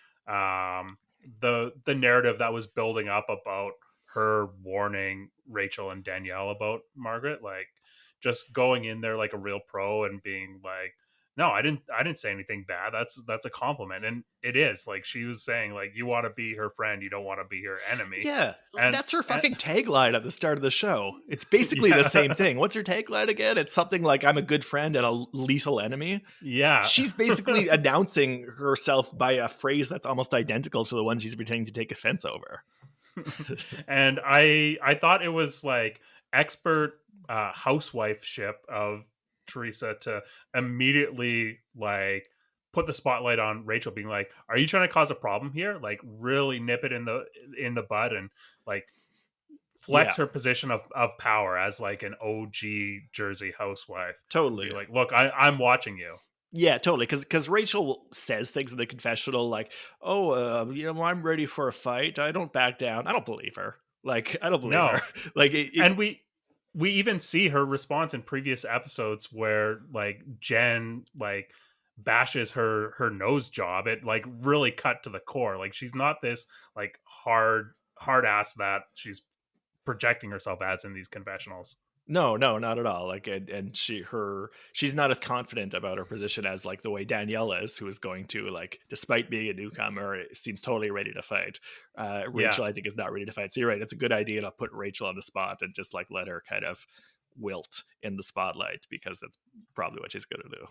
narrative that was building up about her warning Rachel and Danielle about Margaret, like just going in there like a real pro and being like, no, I didn't say anything bad. That's a compliment. And it is. Like she was saying, like, you want to be her friend, you don't want to be her enemy. Yeah, And that's her fucking tagline at the start of the show. It's basically the same thing. What's her tagline again? It's something like, I'm a good friend and a lethal enemy. Yeah. She's basically announcing herself by a phrase that's almost identical to the one she's pretending to take offense over. And I thought it was like expert housewifeship of Teresa to immediately like put the spotlight on Rachel, being like, are you trying to cause a problem here? Like really nip it in the bud and like flex her position of power as like an OG Jersey housewife. Totally. Be like, look, I'm watching you. Yeah, totally. Because Rachel says things in the confessional like, "Oh, I'm ready for a fight. I don't back down." I don't believe her. Like, I don't believe her. Like, and we even see her response in previous episodes where like Jen like bashes her nose job. It like really cut to the core. Like she's not this like hard ass that she's projecting herself as in these confessionals. No, not at all. Like, and she's not as confident about her position as like the way Danielle is, who is going to, like, despite being a newcomer, seems totally ready to fight. Rachel, I think, is not ready to fight. So you're right. It's a good idea to put Rachel on the spot and just like let her kind of wilt in the spotlight, because that's probably what she's going to do.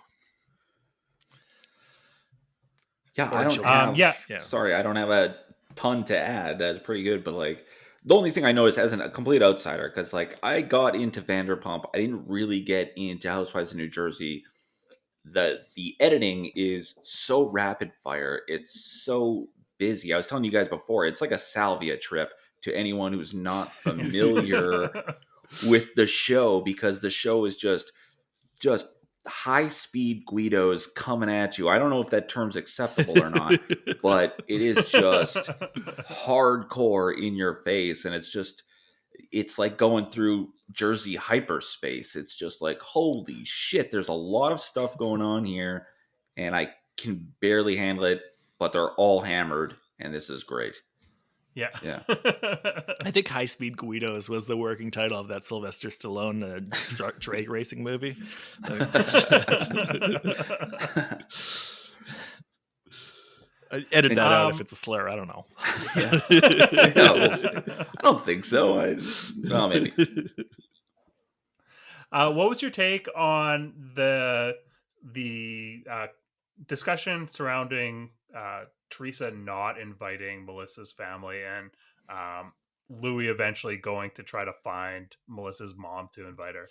Yeah, I don't sorry, I don't have a ton to add. That's pretty good, but like the only thing I noticed as a complete outsider, because like I got into Vanderpump, I didn't really get into Housewives of New Jersey. The editing is so rapid fire. It's so busy. I was telling you guys before, it's like a salvia trip to anyone who's not familiar with the show, because the show is just high speed Guidos coming at you. I don't know if that term's acceptable or not, but it is just hardcore in your face. And it's like going through Jersey hyperspace. It's just like, holy shit, there's a lot of stuff going on here and I can barely handle it, but they're all hammered and this is great. Yeah. I think High Speed Guidos was the working title of that Sylvester Stallone drag racing movie. Edit that out if it's a slur. I don't know. I don't think so. Well, maybe. What was your take on the discussion surrounding Teresa not inviting Melissa's family and Louis eventually going to try to find Melissa's mom to invite her?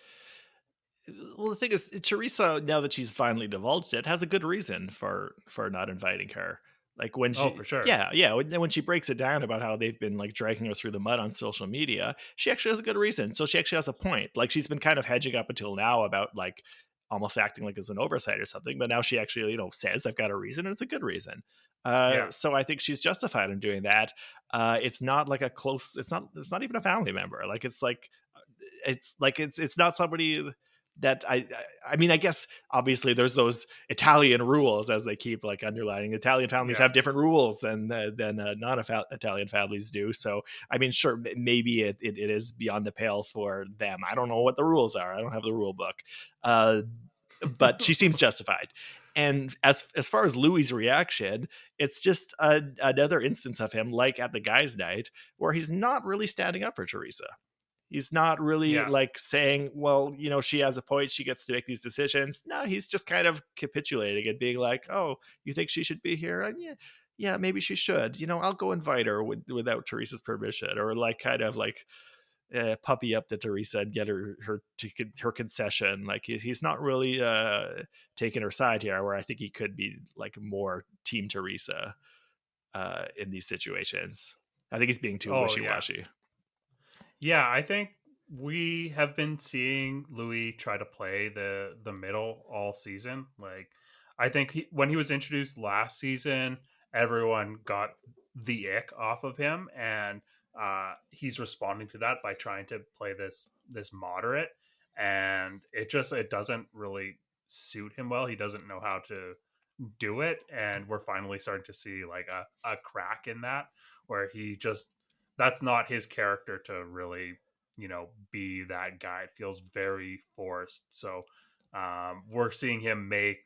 Well, the thing is, Teresa, now that she's finally divulged it, has a good reason for not inviting her. Like when she, for sure, yeah. When she breaks it down about how they've been like dragging her through the mud on social media, she actually has a good reason. So she actually has a point. Like she's been kind of hedging up until now about like almost acting like it's an oversight or something, but now she actually, says I've got a reason, and it's a good reason. So I think she's justified in doing that. It's not like it's not even a family member. Like it's not somebody that I mean, I guess obviously there's those Italian rules, as they keep like underlining. Italian families have different rules than non-Italian families do. So I mean, sure, maybe it is beyond the pale for them. I don't know what the rules are. I don't have the rule book, but she seems justified. And as far as Louis' reaction, it's just another instance of him, like at the guys' night, where he's not really standing up for Teresa. He's not really like saying, well, she has a point, she gets to make these decisions. No, he's just kind of capitulating and being like, oh, you think she should be here? And yeah, maybe she should. I'll go invite her without Teresa's permission, or like kind of like, puppy up to Teresa and get her concession. Like he's not really taking her side here, where I think he could be like more team Teresa in these situations. I think he's being too Oh yeah. wishy-washy. Yeah, I think we have been seeing Louis try to play the middle all season. Like, I think when he was introduced last season, everyone got the ick off of him, and he's responding to that by trying to play this moderate, and it doesn't really suit him well. He doesn't know how to do it, and we're finally starting to see like a crack in that, where he just that's not his character to really be that guy. It feels very forced. So we're seeing him make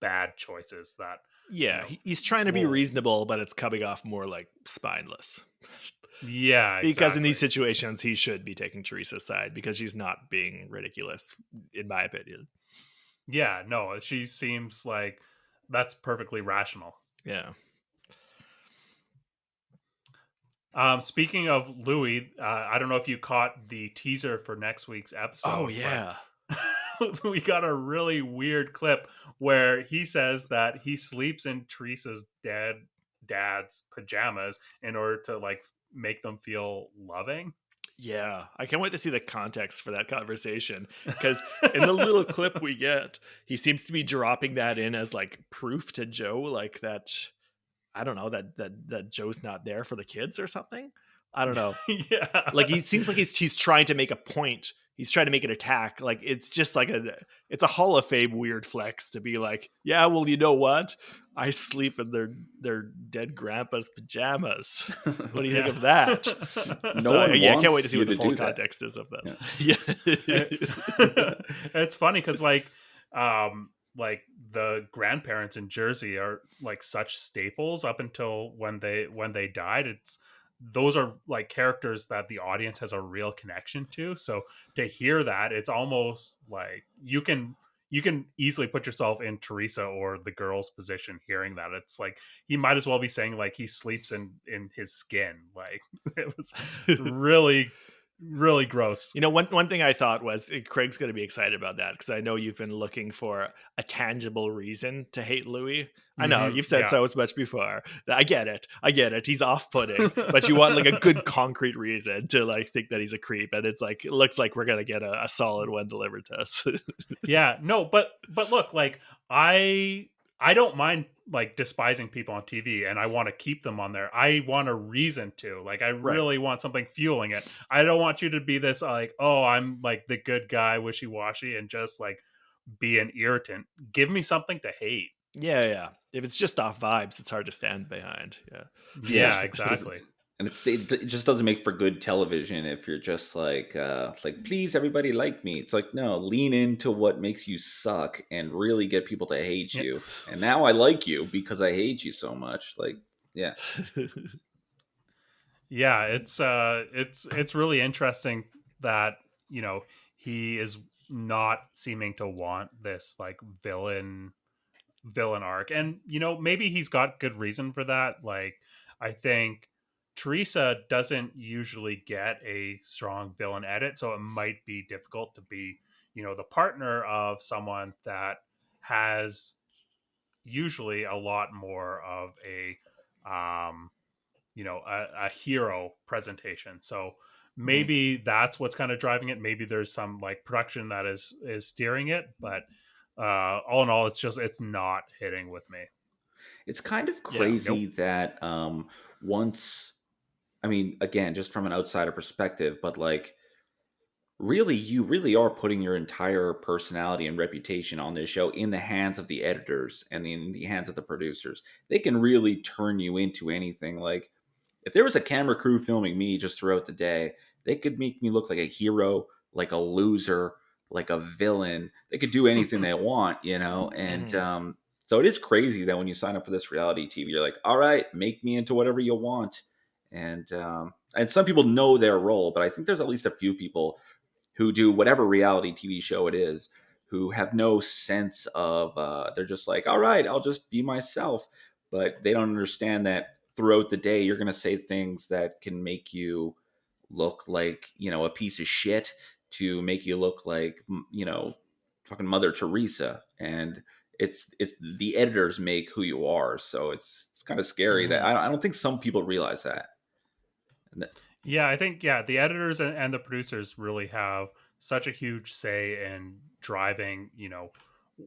bad choices that Yeah, he's trying to be reasonable, but it's coming off more like spineless. Yeah, because in these situations he should be taking Teresa's side, because she's not being ridiculous, in my opinion. Yeah, no, she seems like that's perfectly rational. Yeah. Speaking of Louis, I don't know if you caught the teaser for next week's episode. Oh yeah. We got a really weird clip where he says that he sleeps in Teresa's dad's pajamas in order to like make them feel loving. Yeah, I can't wait to see the context for that conversation, because in the little clip we get, he seems to be dropping that in as like proof to Joe, like that, I don't know, that Joe's not there for the kids or something. I don't know. Yeah, like he seems like he's trying to make a point. He's trying to make an attack. Like it's just like it's a Hall of Fame weird flex to be like, yeah, well, you know what? I sleep in their dead grandpa's pajamas. What do you think of that? I can't wait to see what the full context is of that. Yeah. It's funny because like the grandparents in Jersey are like such staples up until when they died. Those are like characters that the audience has a real connection to. So to hear that, it's almost like you can easily put yourself in Teresa or the girl's position hearing that. It's like he might as well be saying like he sleeps in his skin. Like it was really really gross. One thing I thought was Craig's going to be excited about that, because I know you've been looking for a tangible reason to hate Louis. I know you've said so as much before. I get it. He's off-putting, but you want like a good concrete reason to like think that he's a creep, and it's like it looks like we're going to get a solid one delivered to us. Yeah, no, but look, like I don't mind like despising people on TV, and I want to keep them on there. I want a reason to. Like I really want something fueling it. I don't want you to be this like, oh, I'm like the good guy, wishy-washy, and just like be an irritant. Give me something to hate. Yeah. If it's just off vibes, it's hard to stand behind. Yeah, exactly. And it just doesn't make for good television if you're just like please everybody like me. It's like, no, lean into what makes you suck and really get people to hate you. And now I like you because I hate you so much. Like, yeah. Yeah, it's really interesting that, he is not seeming to want this like villain arc. And, maybe he's got good reason for that. Like, I think Teresa doesn't usually get a strong villain edit, so it might be difficult to be, the partner of someone that has usually a lot more of a a hero presentation. So maybe that's what's kind of driving it. Maybe there's some like production that is steering it, but all in all, it's not hitting with me. It's kind of crazy that once, I mean, again, just from an outsider perspective, but like, really, you really are putting your entire personality and reputation on this show in the hands of the editors and in the hands of the producers. They can really turn you into anything. Like, if there was a camera crew filming me just throughout the day, they could make me look like a hero, like a loser, like a villain. They could do anything they want, And so it is crazy that when you sign up for this reality TV, you're like, all right, make me into whatever you want. And some people know their role, but I think there's at least a few people who do whatever reality TV show it is, who have no sense of, they're just like, all right, I'll just be myself. But they don't understand that throughout the day, you're going to say things that can make you look like, a piece of shit to make you look like, fucking Mother Teresa. And it's the editors make who you are. So it's kind of scary that I don't think some people realize that. Yeah, I think the editors and the producers really have such a huge say in driving,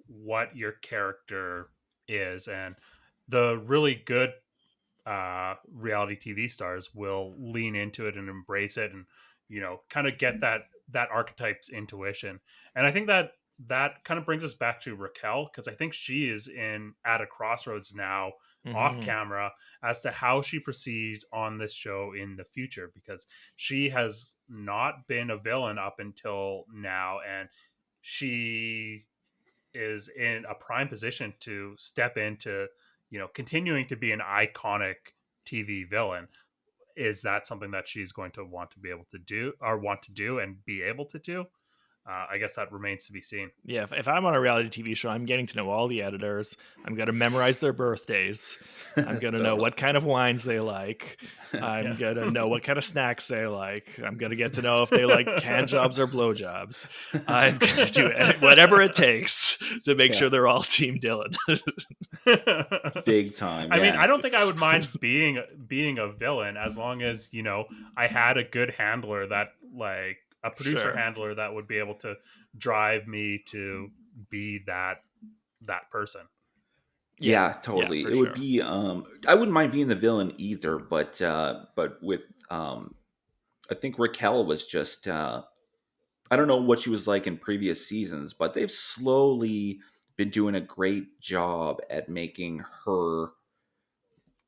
what your character is, and the really good reality TV stars will lean into it and embrace it, and kind of get that archetype's intuition. And I think that kind of brings us back to Raquel, because I think she is at a crossroads now, off camera, as to how she proceeds on this show in the future, because she has not been a villain up until now, and she is in a prime position to step into continuing to be an iconic TV villain. Is that something that she's going to want to be able to do, or want to do and be able to do? I guess that remains to be seen. Yeah, if I'm on a reality TV show, I'm getting to know all the editors. I'm going to memorize their birthdays. I'm going to know what kind of wines they like. I'm going to know what kind of snacks they like. I'm going to get to know if they like hand jobs or blow jobs. I'm going to do whatever it takes to make sure they're all Team Dylan. Big time. I mean, I don't think I would mind being a villain, as long as I had a good handler, that like a producer handler that would be able to drive me to be that person. Yeah, totally. It would be I wouldn't mind being the villain either, but with I think Raquel was just I don't know what she was like in previous seasons, but they've slowly been doing a great job at making her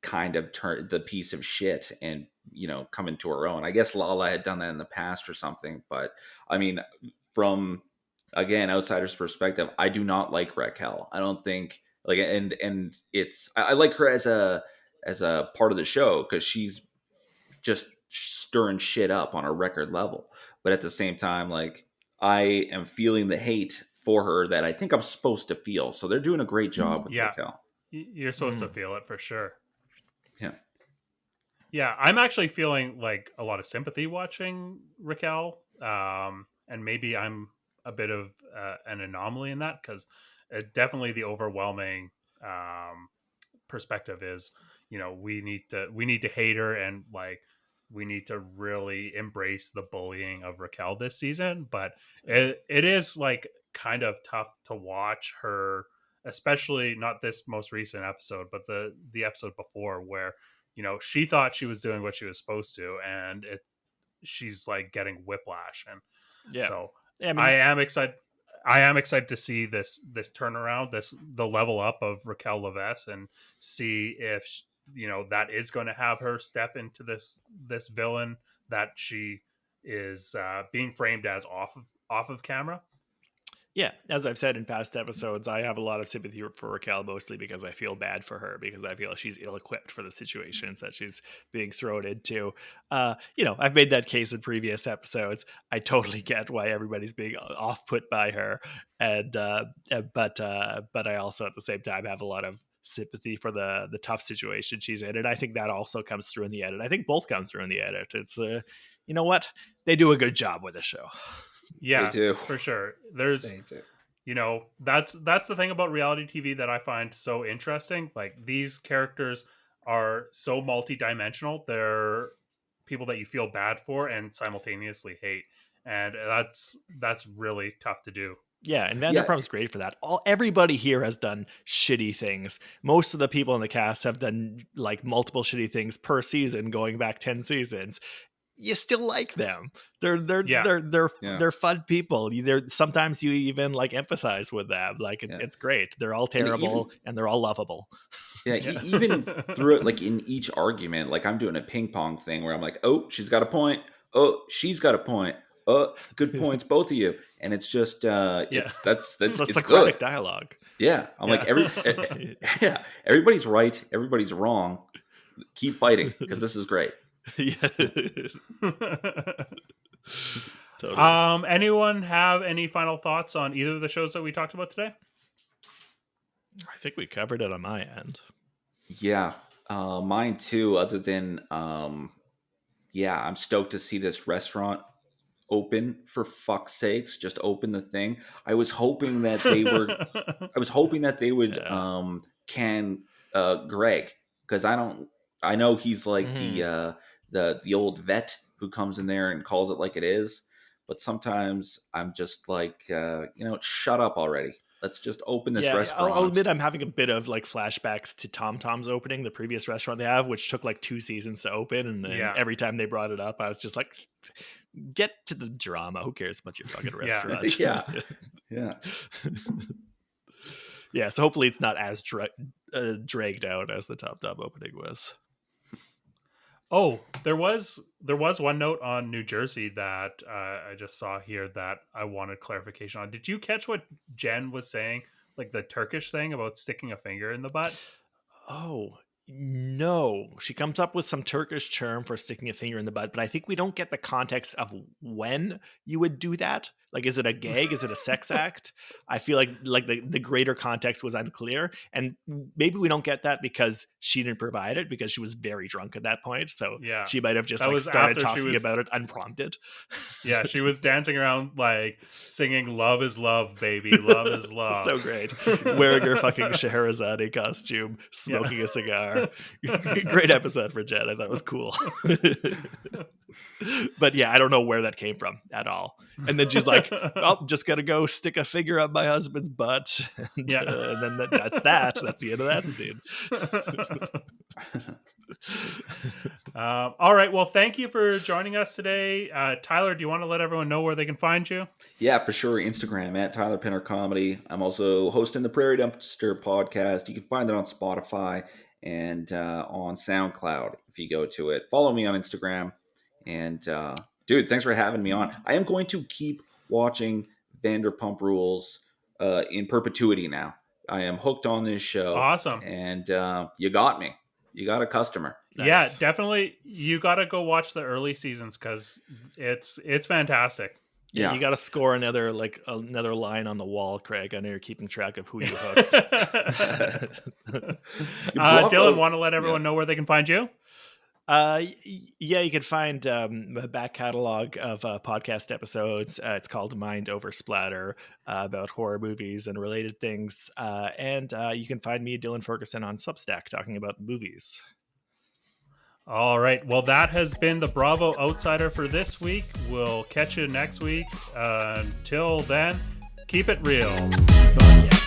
kind of turn the piece of shit and come into her own. I guess Lala had done that in the past or something, but I mean, from again outsider's perspective, I do not like Raquel. I don't think like and it's I like her as a part of the show because she's just stirring shit up on a record level, but at the same time, like, I am feeling the hate for her that I think I'm supposed to feel. So they're doing a great job with Raquel. You're supposed to feel it for sure. Yeah, I'm actually feeling like a lot of sympathy watching Raquel, and maybe I'm a bit of an anomaly in that, because definitely the overwhelming perspective is, we need to hate her, and like we need to really embrace the bullying of Raquel this season. But it is like kind of tough to watch her, especially not this most recent episode, but the episode before, where she thought she was doing what she was supposed to, and she's like getting whiplash. And so I am excited to see this turnaround, the level up of Raquel Levesque, and see if that is going to have her step into this villain that she is being framed as off of camera. Yeah, as I've said in past episodes, I have a lot of sympathy for Raquel, mostly because I feel bad for her, because I feel she's ill-equipped for the situations that she's being thrown into. I've made that case in previous episodes. I totally get why everybody's being off-put by her, and but I also at the same time have a lot of sympathy for the tough situation she's in, and I think that also comes through in the edit. I think both come through in the edit. It's you know what, they do a good job with the show. Yeah, they do. For sure. There's, that's the thing about reality TV that I find so interesting. Like, these characters are so multi-dimensional. They're people that you feel bad for and simultaneously hate, and that's really tough to do. Yeah, and Vanderpump's great for that. Everybody here has done shitty things. Most of the people in the cast have done like multiple shitty things per season, going back 10 seasons. You still like them. They're fun people. Sometimes you even like empathize with them. Like it's great. They're all terrible and they're all lovable. Yeah, even through it, like in each argument, like I'm doing a ping pong thing where I'm like, oh, she's got a point. Oh, she's got a point. Oh, good points, both of you. And it's just that's it's a Socratic dialogue. Yeah, I'm like everybody's right, everybody's wrong. Keep fighting because this is great. Totally. Anyone have any final thoughts on either of the shows that we talked about today? I think we covered it on my end. Yeah, mine too. Other than yeah, I'm stoked to see this restaurant open, for fuck's sakes. Just open the thing. I was hoping that they were I was hoping that they would Yeah. can Greg, because I know he's like Mhm. the old vet who comes in there and calls it like it is, but sometimes I'm just like shut up already. Let's just open this Yeah, I'll restaurant. admit I'm having a bit of like flashbacks to Tom Tom's opening, the previous restaurant they have, which took like 2 seasons to open, and then Yeah. every time they brought it up, I was just like, "Get to the drama. Who cares about your fucking restaurant?" Yeah. Yeah. Yeah. So hopefully it's not as dragged out as the Tom Tom opening was. Oh, there was one note on New Jersey that I just saw here that I wanted clarification on. Did you catch what Jen was saying, like the Turkish thing about sticking a finger in the butt? Oh, no. She comes up with some Turkish term for sticking a finger in the butt, but I think we don't get the context of when you would do that. Like, is it a gag? Is it a sex act? I feel like the greater context was unclear. And maybe we don't get that because she didn't provide it, because she was very drunk at that point. So Yeah, she might have just that like was started after she talking was. about it unprompted. Yeah, she was dancing around like singing "Love is love, baby, love is love." So great. Wearing her fucking Scheherazade costume, smoking a cigar. Great episode for Jen. I thought it was cool. But yeah, I don't know where that came from at all. And then she's like, "Oh, just gotta go stick a finger up my husband's butt." And, Yeah. and then that's that. That's the end of that scene. All right. Well, thank you for joining us today. Tyler, do you want to let everyone know where they can find you? Yeah, for sure. Instagram at Tyler Pinner Comedy. I'm also hosting the Prairie Dumpster podcast. You can find it on Spotify and on SoundCloud if you go to it. Follow me on Instagram. And dude, thanks for having me on. I am going to keep watching Vanderpump Rules in perpetuity now. I am hooked on this show. Awesome. And you got me. You got a customer. Nice. Yeah, definitely. You got to go watch the early seasons because it's fantastic. Yeah, you got to score another line on the wall, Craig. I know you're keeping track of who you hook. Dylan, want to let everyone know where they can find you? Yeah, you can find a back catalog of podcast episodes. It's called Mind Over Splatter, about horror movies and related things. And you can find me, Dylan Ferguson, on Substack talking about movies. All right. Well, that has been the Bravo Outsider for this week. We'll catch you next week. Until then, keep it real. Yeah.